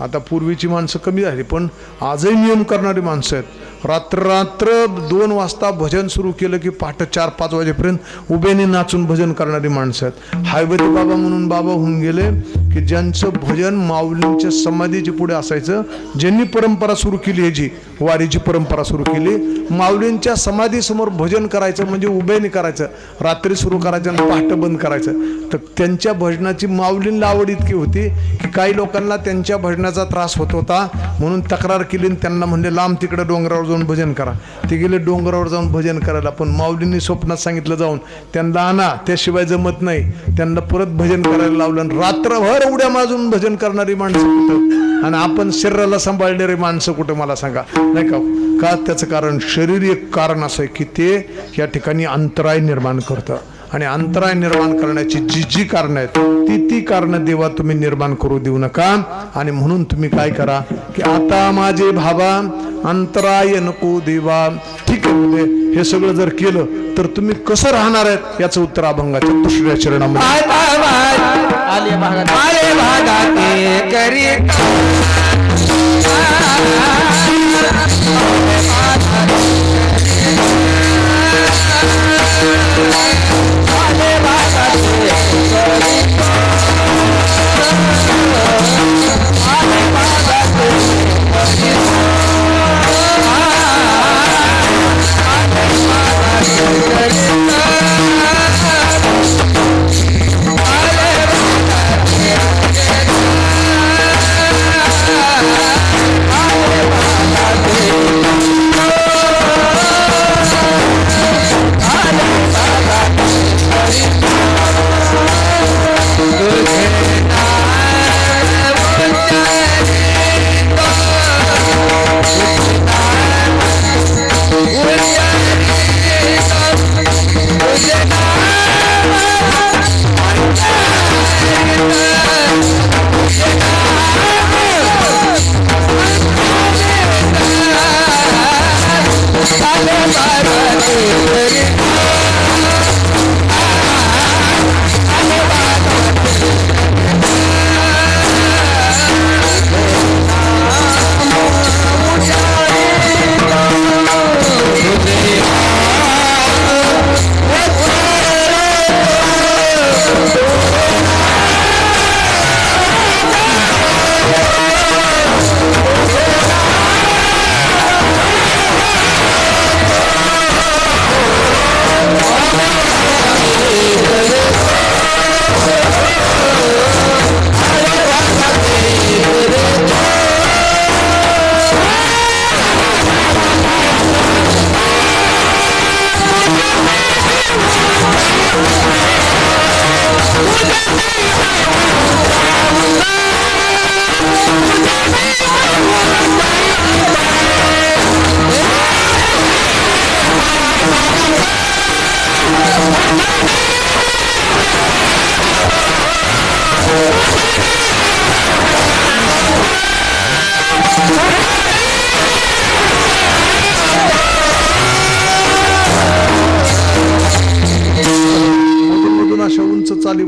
आता पूर्वीची माणसं कमी झाली पण आजही नियम करणारी माणसं आहेत. रात्र 2 वाजता भजन सुरू केलं की पहाटे 4-5 वाजेपर्यंत उभेने नाचून भजन करणारी माणसं आहेत. हायवती बाबा म्हणून बाबा होऊन गेले की ज्यांचं भजन माऊलींच्या समाधीच्या पुढे असायचं. ज्यांनी परंपरा सुरू केली, ह्याची वारीची परंपरा सुरू केली, माऊलींच्या समाधीसमोर भजन करायचं म्हणजे उभेने करायचं, रात्री सुरू करायचं आणि पहाटे बंद करायचं. तर त्यांच्या भजनाची माऊलींना आवड इतकी होती की काही लोकांना त्यांच्या भजनाचा त्रास होत होता म्हणून तक्रार केली आणि त्यांना म्हणले लांब तिकडे डोंगरावर जाऊन भजन करा. ते गेले डोंगरावर जाऊन भजन करायला, पण माऊलींनी स्वप्नात सांगितलं जाऊन त्यांना आणा, त्याशिवाय जमत नाही. त्यांना परत भजन करायला लावलं आणि रात्रभर उड्या माजून भजन करणारी माणसं कुठं आणि आपण शरीराला सांभाळणारी माणसं कुठं मला सांगा, नाही का. त्याचं कारण शरीर एक कारण असं आहे की ते या ठिकाणी अंतराय निर्माण करतं. आणि अंतराय निर्माण करण्याची जी कारणं आहेत ती कारणं देवा तुम्ही निर्माण करू देऊ नका. आणि म्हणून तुम्ही काय करा की आता माझे भावा अंतराय नको देवा. ठीक आहे, म्हणजे हे सगळं जर केलं तर तुम्ही कसं राहणार आहेत याचं उत्तर अभंगाच्या 2ऱ्या चरणामध्ये.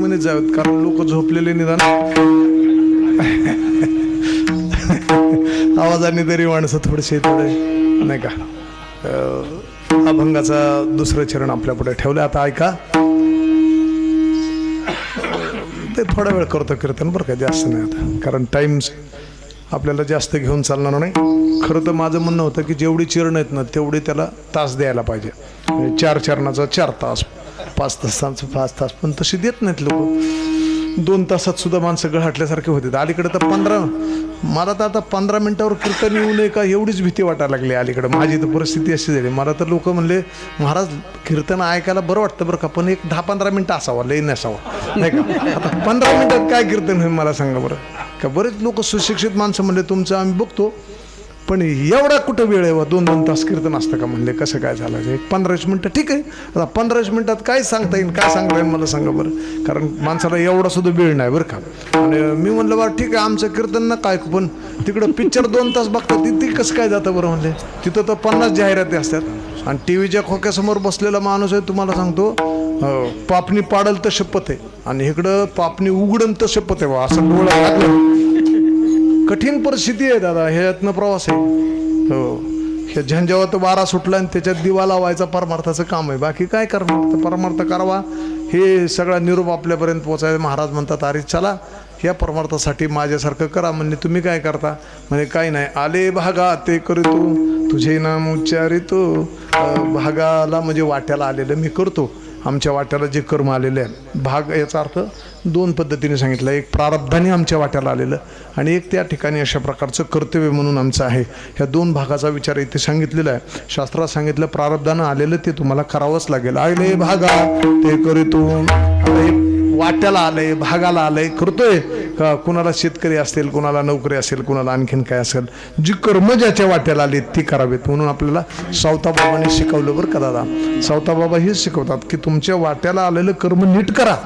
आठवणीत जावेत, कारण लोक झोपलेले निदान आवाजाने तरी माणसं थोडेसे नाही का. अभंगाचा दुसरं चरण आपल्या पुढे ठेवलं. आता ऐका, ते थोडा वेळ करतो कीर्तन बरं का, जास्त नाही आता, कारण टाइम आपल्याला जास्त घेऊन चालणार नाही. खरं तर माझं म्हणणं होतं की जेवढी चरण आहेत ना तेवढी त्याला तास द्यायला पाहिजे. 4 चरणाचा 4 तास, 5 तासांचं 5 तास, पण तशी देत नाहीत लोक. 2 तासात सुद्धा माणसं गळहटल्यासारखे होते. अलीकडे तर 15, मला तर आता 15 मिनिटावर कीर्तन येऊ नये का एवढीच भीती वाटायला लागली अलीकडे. माझी तर परिस्थिती अशी झाली. मला तर लोक म्हणले महाराज कीर्तन ऐकायला बरं वाटतं बरं का, पण एक 10-15 मिनिटं असावा, लई नसावा नाही का. आता 15 मिनिटात काय कीर्तन होईल मला सांगा बरं का. बरेच लोक सुशिक्षित माणसं म्हणले तुमचं आम्ही बघतो, पण एवढा कुठं वेळ आहे, 2-2 तास कीर्तन असतं का म्हणले. कसं काय झालं, एक 15 मिनिटं ठीक आहे. आता 15 मिनिटात काय सांगता येईल, काय सांगता येईल मला सांगा बरं, कारण माणसाला एवढा सुद्धा वेळ नाही बरं का. आणि मी म्हणलं बरं ठीक आहे आमचं कीर्तन ना काय, पण तिकडं पिक्चर 2 तास बघतात ती कसं काय जातं बरं म्हणले. तिथं तर 50 जाहिराती असतात आणि टी व्हीच्या खोक्यासमोर बसलेला माणूस आहे तुम्हाला सांगतो, पापणी पाडल तर शपथ आहे आणि इकडं पापणी उघडन तर शपथ आहे. असं डोळा लागलं. कठीण परिस्थिती आहे दादा, ह्यातनं प्रवास आहे. हो, ह्या झंझावात वारा सुटला आणि त्याच्यात दिवा लावायचा परमार्थाचं काम आहे. बाकी काय करणार, तर परमार्थ करावा. हे सगळा निरोप आपल्यापर्यंत पोचायला महाराज म्हणतात अरे चला ह्या परमार्थासाठी माझ्यासारखं करा. म्हणजे तुम्ही काय करता, म्हणजे काही नाही, आले भागा ते करतो तुझे नाम उच्चारितो. भागाला म्हणजे वाट्याला आलेलं मी करतो. आमच्या वाट्याला जे कर्म आलेले आहे, भाग याचा अर्थ 2 पद्धतीने सांगितलं. एक प्रारब्धाने आमच्या वाट्याला आलेलं आणि एक त्या ठिकाणी अशा प्रकारचं कर्तव्य म्हणून आमचं आहे. ह्या 2 भागाचा विचार इथे सांगितलेला आहे. शास्त्रात सांगितलं प्रारब्धानं आलेलं ते तुम्हाला करावंच लागेल. आले भागा ते करतो. आता वाट्याला आलंय, भागाला आलंय, करतोय का. कुणाला शेतकरी असेल, कुणाला नोकरी असेल, कुणाला आणखीन काय असेल, जी कर्म ज्याच्या वाट्याला आली ती करावीत म्हणून आपल्याला सावताबाबांनी शिकवलं बरं का दादा. सावताबाबा हेच शिकवतात की तुमच्या वाट्याला आलेलं कर्म नीट करा.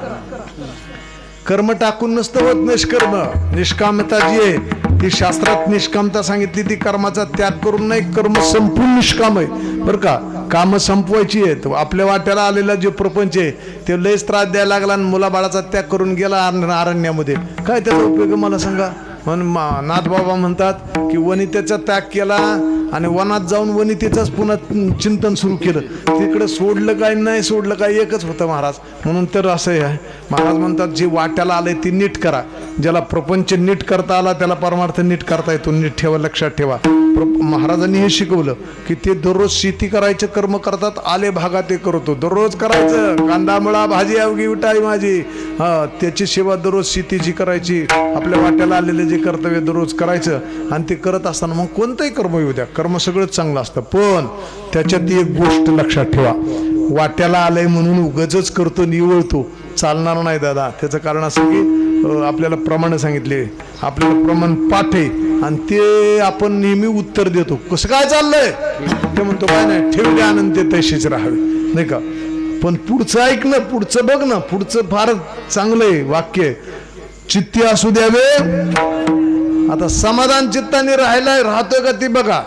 कर्म टाकून नसतं होत निष्कर्म. निष्कामता जी आहे ती शास्त्रात निष्कामता सांगितली, ती कर्माचा त्याग करून नाही, कर्म संपूर्ण निष्काम आहे बरं का. कामं संपवायची आहेत. आपल्या वाट्याला आलेला जे प्रपंच आहे ते लयच त्रास द्यायला लागला आणि मुलाबाळाचा त्याग करून गेला अरण्यामध्ये, काय त्याचा उपयोग मला सांगा. म्हणून नाथबाबा म्हणतात की वनितेचा त्याग केला आणि वनात जाऊन वनितेचाच पुन्हा चिंतन सुरू केलं. तिकडं सोडलं काय नाही सोडलं काय एकच होतं महाराज. म्हणून तर असं आहे महाराज म्हणतात जे वाट्याला आलंय ती नीट करा. ज्याला प्रपंच नीट करता आला त्याला परमार्थ नीट करता येतो. नीट ठेवा, लक्षात ठेवा. महाराजांनी हे शिकवलं की ते दररोज शेती करायचं कर्म करतात. आले भागा ते करतो, दररोज करायचं. कांदा मुळा भाजी अवघी उठाई माझी, त्याची सेवा दररोज शेतीची करायची. आपल्या वाट्याला आलेले जे कर्तव्य दररोज करायचं आणि ते करत असताना मग कोणतंही कर्म येऊ द्या, कर्म सगळंच चांगलं असतं. पण त्याच्यात एक गोष्ट लक्षात ठेवा, वाट्याला आलंय म्हणून उगाचच करतो निवळतो चालणार नाही दादा. त्याचं कारण असं की आपल्याला प्रमाण सांगितले, आपल्याला प्रमाण पाठ आहे आणि ते आपण नेहमी उत्तर देतो. कसं काय चाललंय ते म्हणतो काय नाही, ठेवले आनंद ते तशीच राहावे नाही का. पण पुढचं ऐक ना, पुढचं बघ ना, पुढचं फार चांगलं आहे वाक्य. चित्ती असू द्यावे. आता समाधान चित्ताने राहतोय का ती बघा.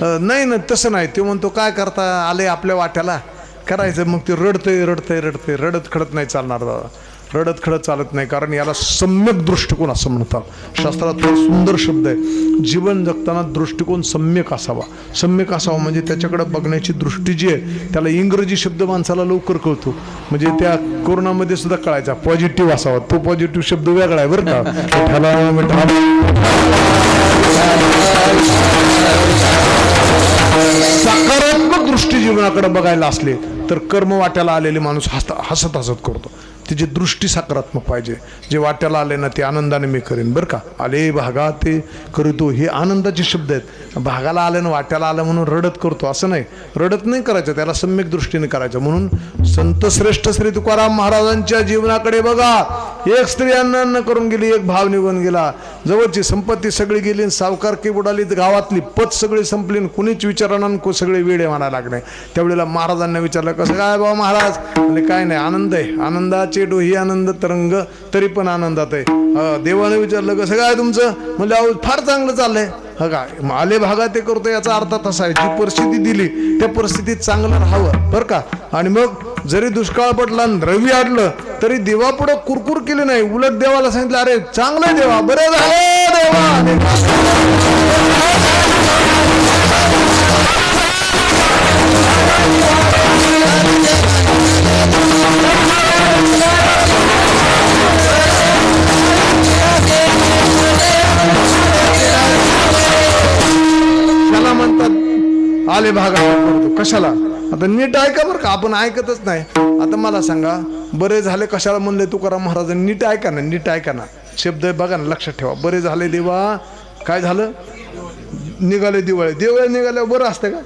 नाही ना, तसं नाही. ते म्हणतो काय करता आले आपल्या वाट्याला करायचं. मग ते रडतंय रडत खडत नाही चालणार दादा. रडत खडत चालत नाही, कारण याला सम्यक दृष्टिकोन असं म्हणतात. शास्त्रात सुंदर शब्द आहे, जीवन जगताना दृष्टिकोन सम्यक असावा. सम्यक असावा म्हणजे त्याच्याकडे बघण्याची दृष्टी जी आहे, त्याला इंग्रजी शब्द माणसाला लवकर कळतो. म्हणजे त्या कोरोनामध्ये सुद्धा कळायचा पॉझिटिव्ह असावा. तो पॉझिटिव्ह शब्द वेगळा आहे बरं का. सकारात्मक दृष्टी जीवनाकडे बघायला असले तर कर्म वाट्याला आलेले माणूस हसत करतो. तिची दृष्टी सकारात्मक पाहिजे. जे वाट्याला आले ना ते आनंदाने मी करेन बरं का. आले भागा ते करतो, हे आनंदाचे शब्द आहेत. भागाला आलं ना वाट्याला आलं म्हणून रडत करतो असं नाही. रडत नाही करायचं, त्याला सम्यक दृष्टीने करायचं. म्हणून संत श्रेष्ठ श्री तुकाराम महाराजांच्या जीवनाकडे बघा. एक स्त्री अन्न करून गेली, एक भाव निघून गेला, जवळची संपत्ती सगळी गेली, सावकारकी बुडाली, गावातली पत सगळी संपली, कुणीच विचारणार सगळे वेडे म्हणायला लागले. त्यावेळेला महाराजांना विचारलं कसं काय बाबा महाराज. म्हणजे काय नाही, आनंद आहे. आनंदाचे डोही आनंद तरंग तरी पण आनंदात आहे. देवाने विचारलं कसं काय तुमचं. म्हणजे अहो फार चांगलं चाललंय. हा काय आले भागा ते करतो याचा अर्थ तसा आहे, जी परिस्थिती दिली त्या परिस्थितीत चांगलं राहावं बरं का. आणि मग जरी दुष्काळ पडला आणि द्रव्य आडलं तरी देवा पुढे कुरकुर केली नाही, उलट देवाला सांगितलं अरे चांगलं देवा, बरे झाले देवा. त्याला म्हणतात आले भागा करतो. कशाला? आता नीट ऐका बरं का, आपण ऐकतच नाही. आता मला सांगा बरे झाले कशाला म्हणले तुकाराम महाराजांनी? नीट ऐका ना, नीट ऐका ना, शब्द बघा ना, लक्षात ठेवा. बरे झाले देवा, काय झालं? निघाले दिवाळे. दिवाळे निघाल्यावर बरं असतं का?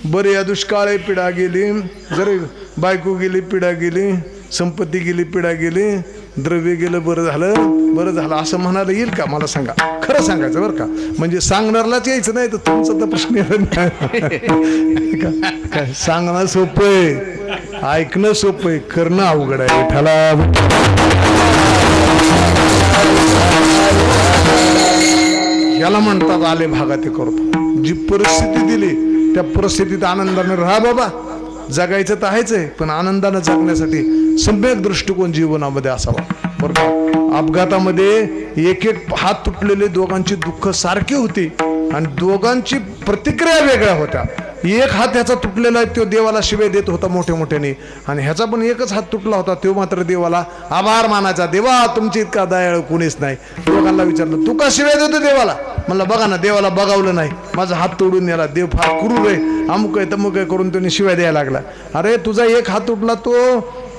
बरे या दुष्काळ पिढा गेली, जरी बायको गेली पिढा गेली, संपत्ती गेली पिढा गेली, द्रव्य गेलं बरं झालं, बरं झालं असं म्हणायला येईल का? मला सांगा, खरं सांगायचं बरं का, म्हणजे सांगणारलाच यायचं नाही तर तुमचा तर प्रश्न काय. सांगणं सोपं आहे, ऐकणं सोपं आहे, करणं अवघड आहे. विठ्ठला याला म्हणतात आले भागा ते करतो. जी परिस्थिती दिली त्या परिस्थितीत आनंदाने राहा बाबा. जगायचं तर आहेच आहे, पण आनंदानं जगण्यासाठी सम्यक दृष्टिकोन जीवनामध्ये असावा बरं का. अपघातामध्ये एक एक हात तुटलेले दोघांची दुःख सारखी होती आणि दोघांची प्रतिक्रिया वेगळ्या होत्या. एक हात ह्याचा तुटलेला आहे, तो देवाला शिवे देत होता मोठे मोठ्याने, आणि ह्याचा पण एकच हात तुटला होता, तो मात्र देवाला आभार मानायचा, देवा तुमची इतका दयाळू कोणीच नाही. दोघांना विचारलं तू का शिव्या देतो देवाला? म्हणलं बघा ना, देवाला बघावलं नाही, माझा हात तोडून नेला, देव फार क्रूर आहे, अमुक आहे तमुक आहे करून त्याने शिव्या द्यायला लागला. अरे तुझा एक हात तुटला,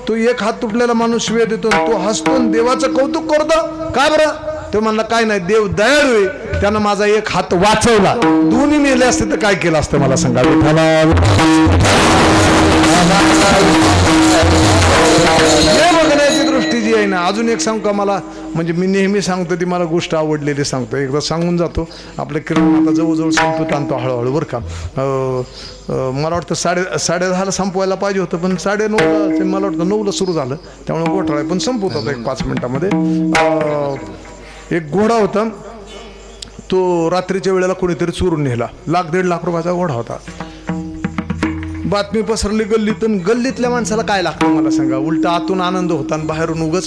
तो एक हात तुटलेला माणूस शिव्या देतो, तो हसतो देवाचं कौतुक करतो का बरं? तो म्हणला काय नाही, देव दयाळू आहे, त्यानं माझा एक हात वाचवला. दोन्ही नेले असते तर काय केलं असतं मला सांगा. बघण्याची दृष्टी जी आहे ना. अजून एक सांगू का मला, म्हणजे मी नेहमी सांगतो ती मला गोष्ट आवडलेली सांगतो, एकदा सांगून जातो. आपलं किरण आता जवळजवळ संपत आणतो हळूहळू बरं का. मला वाटतं 10:30ला संपवायला पाहिजे होतं, पण 9:30 मला वाटतं 9ला सुरू झालं, त्यामुळे घोटाळा आहे, पण संपवत होता एक 5 मिनिटामध्ये. एक घोडा होता, तो रात्रीच्या वेळेला कोणीतरी चोरून नेला. 1,00,000-1.5 लाख रुपयाचा घोडा होता. बातमी पसरली गल्लीत, गल्लीतल्या माणसाला काय लागतं मला सांगा? उलटा आतून आनंद होता आणि बाहेरून उगच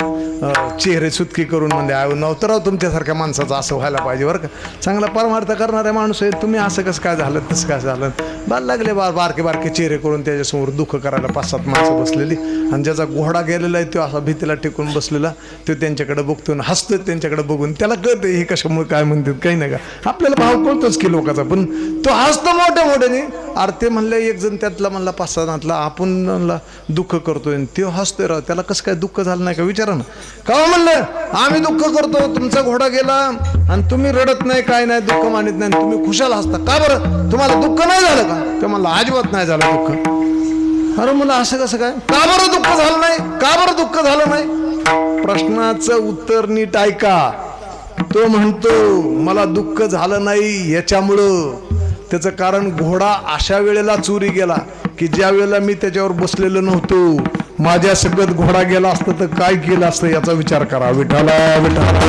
चेहरे सुटकी करून म्हणजे नव्हतं राव तुमच्यासारख्या माणसाचं असं व्हायला पाहिजे बरं का. चांगला परमार्थ करणारा माणूस आहे तुम्ही, असं कसं काय झालं तसं काय झालं? बाल लागले बारके बारके चेहरे करून त्याच्यासमोर दुःख करायला 5-7 माणसं बसलेली, आणि ज्याचा घोडा गेलेला आहे तो असा भीतीला टेकून बसलेला, तो त्यांच्याकडे बघतो आणि हसतो. त्यांच्याकडे बघून त्याला कळतं हे कशामुळे काय म्हणतात, काही नाही का, आपल्याला भाव कळतोच की लोकांचा, पण तो हसतो मोठ्या मोठ्याने. अरे ते म्हणलं एक जण त्यातला म्हणला 5-6 जणातला, आपण म्हणला दुःख करतोय, तो हसतोय राव, त्याला कसं काय दुःख झालं नाही का विचारा ना. का म्हणलं आम्ही दुःख करतो, तुमचा घोडा गेला आणि तुम्ही रडत नाही, काय नाही, दुःख मानित नाही, तुम्ही खुशाल हसता का बरं? तुम्हाला दुःख नाही झालं का? ते म्हणलं अजिबात नाही झालं दुःख. अरे मला असं कसं काय? का बरं दुःख झालं नाही? का बरं दुःख झालं नाही? प्रश्नाचं उत्तर नीट ऐका. तो म्हणतो मला दुःख झालं नाही याच्यामुळं, त्याचं कारण घोडा अशा वेळेला चोरी गेला की ज्या वेळेला मी त्याच्यावर बसलेलो नव्हतो. माझ्या सगळं घोडा गेला असतं तर काय केलं असतं याचा विचार करा. विठाला विठाला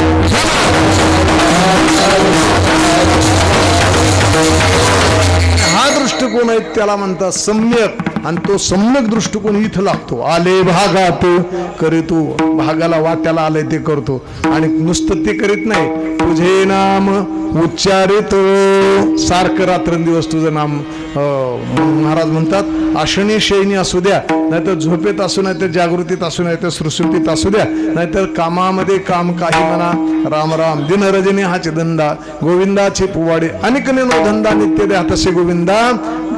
हा दृष्टिकोन आहे, त्याला म्हणतात सम्यक, आणि तो सम्यक दृष्टिकोन इथं लागतो. आले भागात करीतो, भागाला वाट्याला आले ते करतो, आणि नुसतं ते करीत नाही, तुझे नाम उच्चारित, सारखं रात्रंदिवस तुझं नाम. महाराज म्हणतात आशनी शयनी असू द्या, नाहीतर झोपेत असू, नाहीतर जागृतीत असू, नाहीतर सुश्रुतीत असू द्या, नाहीतर कामामध्ये काम काही म्हणा, राम राम दिन रजनी हाचे धंदा, गोविंदाचे पुवाडे अनेक नेनो धंदा नित्य द्या तसे गोविंदा,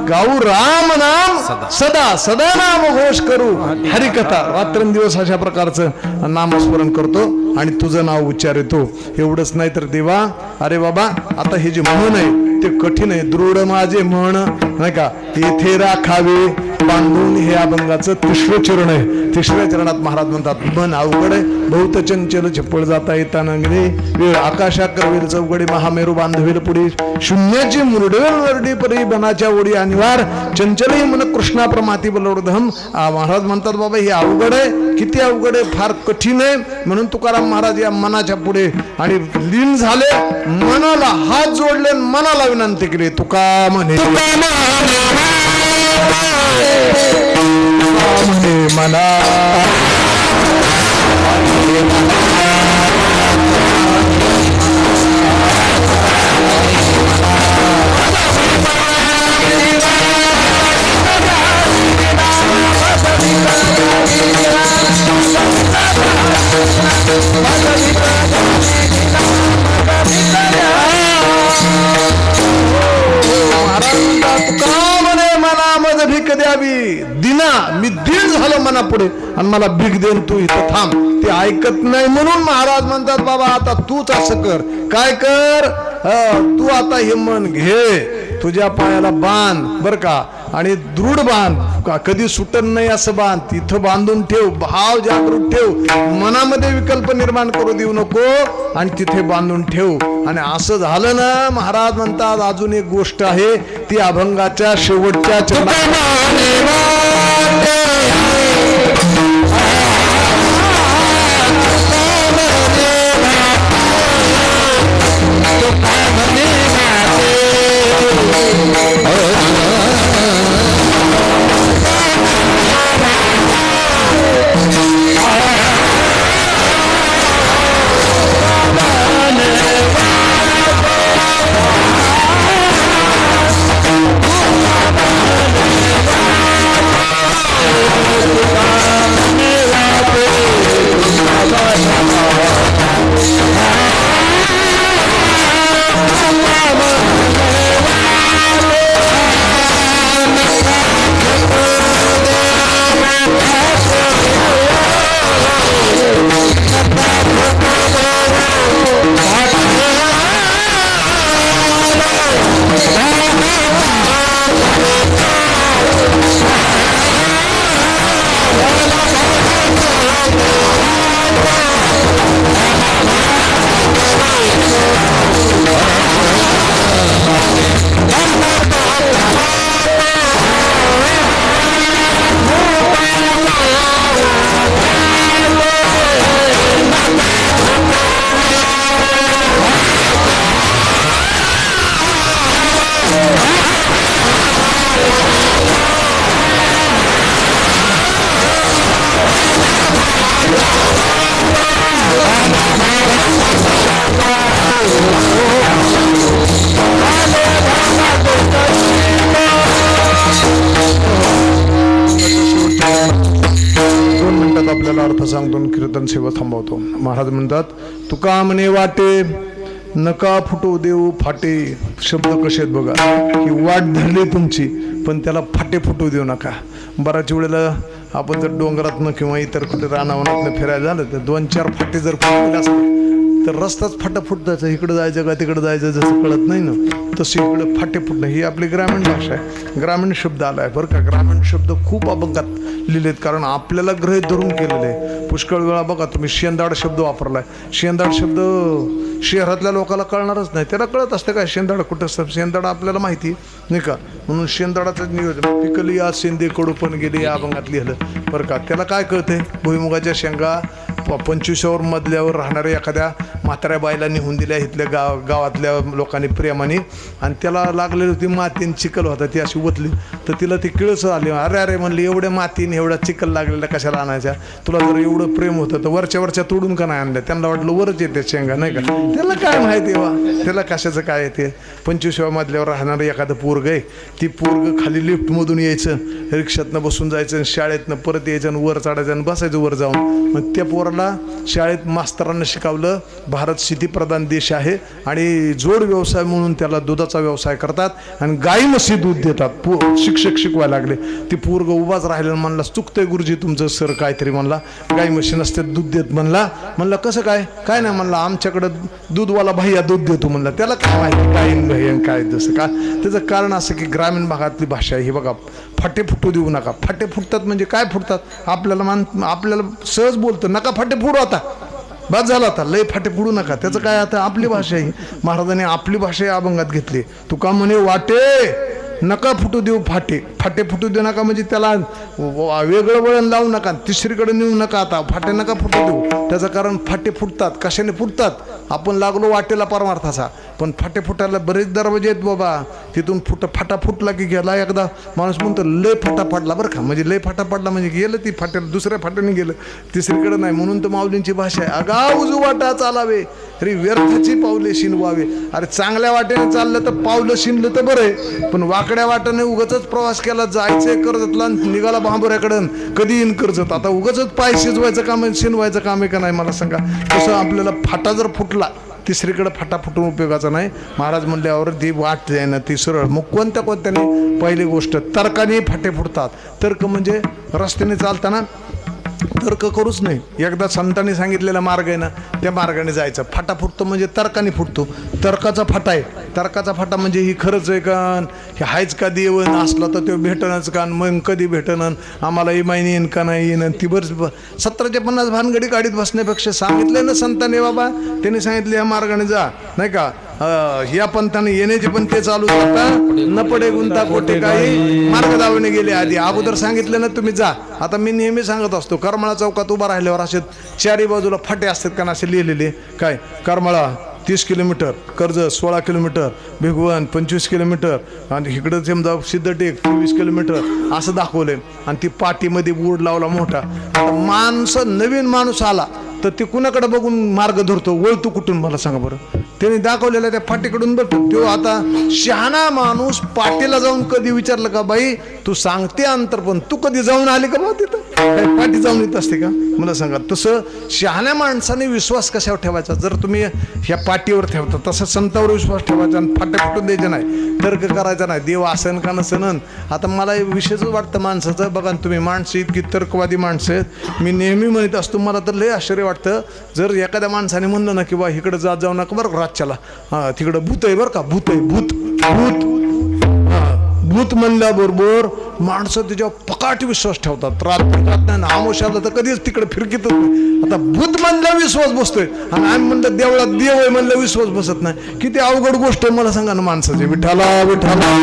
गाऊ राम नाम सदा सदा नाम घोष करू हरिकथा. रात्रंदिवस अशा प्रकारचं नामस्मरण करतो आणि तुझं नाव उच्चारितो. एवढंच नाही तर देवा, अरे बाबा आता हे जे म्हण आहे ते कठीण आहे, दृढ माझे म्हण नाही का, येथे राखावे बांधून, हे अभंगाचं 3रे चरण आहे. 3ऱ्या चरणात महाराज म्हणतात मन अवघड आहे, बहुत चंचल चप्पळ जाता येता नगरे, वेळ आकाशा करवेल चौघडे, महामेरू बांधवेल पुढे, शून्याची मुरडवेल वरडी परी बनाच्या ओढी अनिवार, चंचलही मन कृष्णाप्रमाती बलोर्धम. महाराज म्हणतात बाबा हे अवघड आहे, किती अवघड आहे, फार कठीण आहे. म्हणून तुकाराम महाराज या मनाच्या पुढे आणि लीन झाले, मनाला हात जोडले, मनाला विनंती केली. तुका म्हणे मला भीक द्यावी दिना मी दीड झालो मना पुढे आणि मला भीक देऊन तू इथं थांब. ते ऐकत नाही म्हणून महाराज म्हणतात बाबा आता तूच असं कर. काय कर तू आता हे मन घे तुझ्या पायाला बांध बर का आणि दृढ बांध कधी सुटन नाही असं बांध. तिथं बांधून ठेव भाव जागृत ठेव मनामध्ये विकल्प निर्माण करू देऊ नको आणि तिथे बांधून ठेव. आणि असं झालं ना महाराज म्हणतात अजून एक गोष्ट आहे ती अभंगाच्या शेवटच्या अर्थ सांगतो कीर्तन सेवा थांबवतो. महाराज म्हणतात तुका म्हणे वाटे नका फुटू देऊ फाटे. शब्द कसे आहेत बघा ही वाट धरली तुमची पण त्याला फाटे फुटू देऊ नका. बऱ्याच वेळेला आपण जर डोंगरातनं किंवा इतर कुठे रानावनातनं फिरायला झालं तर 2-4 फाटे जर फुटले असले तर रस्ताच फाटा फुटताच. इकडं जायचं का तिकडं जायचं जसं कळत नाही ना तसं इकडं फाटे फुटणं ही आपली ग्रामीण भाषा आहे. ग्रामीण शब्द आला आहे बरं का. ग्रामीण शब्द खूप अभंगात लिहिलेत कारण आपल्याला गृहीत धरून केलेले आहे. पुष्कळ वेळा बघा तुम्ही शेंदाड शब्द वापरलाय. शेंदाड शब्द शहरातल्या लोकांना कळणारच नाही. त्याला कळत असतं काय शेंदाड कुठं असतं. शेंदाड आपल्याला माहिती नाही का म्हणून शेंदाडाचं नियोजन पिकली या शेंदे कडू पण गेली या अभंगात लिहिलं बरं का. त्याला काय कळतंय भुईमुगाच्या शेंगा 25वर मधल्यावर राहणाऱ्या एखाद्या म्हाताऱ्या बाईला निघून दिल्या इथल्या गावातल्या लोकांनी प्रेमाने आणि त्याला लागलेली होती मातीन चिखल होता ती अशी ओतली तर तिला ती किळस आली. अरे अरे म्हणली एवढ्या मातीने एवढा चिखल लागलेला कशाला आणायच्या. तुला जर एवढं प्रेम होतं तर वरच्या तोडून का नाही आणल्या. त्यांना वाटलं वरच येते शेंगा नाही का. त्याला काय माहिती वा त्याला कशाचं काय येते. 25व्या मधल्यावर राहणारं एखादं पोरग आहे ती पोरग खाली लिफ्टमधून यायचं रिक्षातनं बसून जायचं शाळेतनं परत यायचं आणि वर चढायचं आणि बसायचं वर जाऊन. मग त्या पोराला शाळेत मास्तरांना शिकवलं भारत शेतीप्रधान देश आहे आणि जोड व्यवसाय म्हणून त्याला दुधाचा व्यवसाय करतात आणि गाई म्हशी दूध देतात. शिक्षक शिकवायला लागले. ती पोरग उभाच राहिलं म्हणला चुकतंय गुरुजी तुमचं सर काहीतरी म्हणला गाई म्हशी नसते दूध देत म्हणला कसं काय नाही म्हणला आमच्याकडं दूधवाला भैया दूध देतो म्हणला. त्याला काय माहिती गाईन भैया काय जसं का. त्याचं कारण असं की ग्रामीण भागातली भाषा ही बघा फाटे फुटू देऊ नका. फाटे फुटतात म्हणजे काय फुटतात आपल्याला सहज बोलतो नका फाटे फुडू आता बस झाला आता लय फाटे फुडू नका. त्याचं काय आता आपली भाषा ही महाराजांनी आपली भाषा अभंगात घेतली. तुका म्हणे वाटे नका फुटू देऊ फाटे फुटू देऊ नका म्हणजे त्याला वेगळं वळण लावू नका तिसरीकडे नेऊ नका. आता फाटे नका फुटू देऊ. त्याचं कारण फाटे फुटतात कशाने फुटतात आपण लागलो वाटेला परमार्थाचा, पण फाटे फुटायला बरेच दरवाजे आहेत बाबा. तिथून फाटा फुटला की गेला. एकदा माणूस म्हणतो लय फाटा पडला बरं का, म्हणजे लय फाटा पडला म्हणजे गेलं ती फाट्याला, दुसऱ्या फाट्याने गेलं, तिसरीकडे नाही. म्हणून तर माऊलींची भाषा आहे, आगाऊ वाटा चालावे तरी व्यर्थाची पावले शिनवावे. अरे चांगल्या वाटेने चाललं तर पावलं शिनलं तर बरं आहे, पण वाकड्या वाटेने उगाचच प्रवास केला, जायचंय कर्जतला निघाला भांबऱ्याकडं, कधी येईन कर्जत. आता उगाचच पाय शिजवायचं काम आहे, शिनवायचं काम आहे का नाही मला सांगा. तसं आपल्याला फाटा जर फुटला, तिसरीकडे फाटा फुटून उपयोगाचा नाही. महाराज म्हणल्यावर ती वाट जाय ना ती सरळ. मग कोणत्याने पहिली गोष्ट तर्काने फाटे फुटतात. तर्क म्हणजे रस्त्याने चालताना तर्क करूच नाही. एकदा संतांनी सांगितलेला मार्ग आहे ना, त्या मार्गाने जायचं. फाटा फुटतो म्हणजे तर्काने फुटतो. तर्काचा फाटा आहे. तर्काचा फाटा म्हणजे ही खरंच आहे का, हे हायच का देवन असला तर तो भेटणच का, मग कधी भेटणं, आम्हाला इमायनी येईन का नाही येईन. ती बरं 70-50 भानगडी गाडीत बसण्यापेक्षा सांगितलं ना संतांनी बाबा, त्यांनी सांगितले या मार्गाने जा, नाही का, या पंथाने येण्याचे पण ते चालू करता, न पडे गुंता कोटे काही मार्ग दावणे गेले. आधी अगोदर सांगितलं ना तुम्ही जा. आता मी नेहमी सांगत असतो, करमाळा चौकात उभा राहिल्यावर असे चारी बाजूला फाटे असतात का असे लिहिलेले, काय Karmala 30 kilometre, Karjat 16 kilometre, Bhigwan 25 kilometre, आणि इकडं समजा सिद्धटेक 23 किलोमीटर असं दाखवलंय. आणि ती पाटीमध्ये बोर्ड लावला मोठा. आता माणसं, नवीन माणूस आला तर ते कुणाकडे बघून मार्ग धरतो, वळतो कुठून मला सांगा बरं. त्याने दाखवलेलं त्या फाटीकडून बघतो. तो आता शहाणा माणूस पाटीला जाऊन कधी विचारलं का, बाई तू सांगते अंतर पण तू कधी जाऊन आली का बा तिथं, पाठी जाऊन येत असते का मला सांगा. तसं शहाण्या माणसाने विश्वास कशावर ठेवायचा, जर तुम्ही ह्या पाठीवर ठेवता तसं संतावर विश्वास ठेवायचा आणि फाटे फुटून द्यायचे नाही, तर्क करायचा नाही. देव असन का नसन. आता मला विशेषच वाटतं माणसाचं. बघा तुम्ही माणसं इतकी तर्कवादी माणसं आहेत. मी नेहमी म्हणत असतो, मला तर लय आश्चर्य वाटतं, जर एखाद्या माणसाने म्हणलं ना की बा इकडं जाऊ नका बरं का राज्याला, तिकडं भूत आहे बरं का, भूत आहे, भूत भूत भूत म्हणल्याबरोबर माणसं त्याच्यावर पकाट विश्वास ठेवतात. रात नाही, आमोश आला तर कधीच तिकडे फिरकीतच नाही. आता भूत म्हणल्यावर विश्वास बसतोय, आणि आम्ही म्हणलं देवळात देव आहे म्हणलं विश्वास बसत नाही. किती अवघड गोष्ट आहे मला सांगा ना माणसाची. विठाला विठाला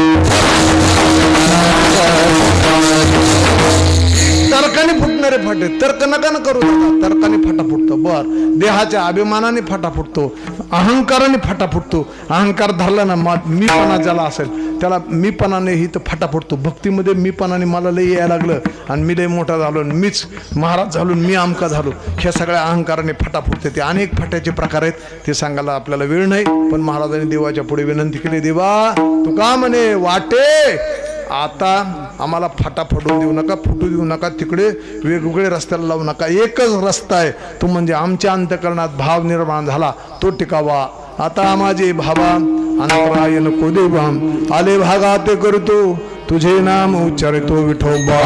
तर्काने फुटणारे फाटे. तर्क नका न करू नका, तर्काने फाटा फुटतो. बर, देहाच्या अभिमानाने फाटा फुटतो, अहंकाराने फाटा फुटतो. अहंकार धरला ना, मीपणा ज्याला असेल त्याला मीपणाने ही तर फाटा फुटतो. भक्तीमध्ये मीपणाने मला लई यायला लागलं आणि मी लई मोठा झालो, मीच महाराज झालो, मी आमका झालो, ह्या सगळ्या अहंकाराने फाटा फुटते. ते अनेक फाट्याचे प्रकार आहेत, ते सांगायला आपल्याला वेळ नाही. पण महाराजांनी देवाच्या पुढे विनंती केली, देवा तू का म्हणे वाटे आता आम्हाला फाटा फुटू देऊ नका, तिकडे वेगवेगळे रस्त्याला लावू नका. एकच रस्ता आहे तो म्हणजे आमच्या अंतःकरणात भाव निर्माण झाला तो टिकावा. आता माझे भावा अंतराय नको देवा, आले भागा ते करतो तुझे नाम उच्चारतो विठोबा.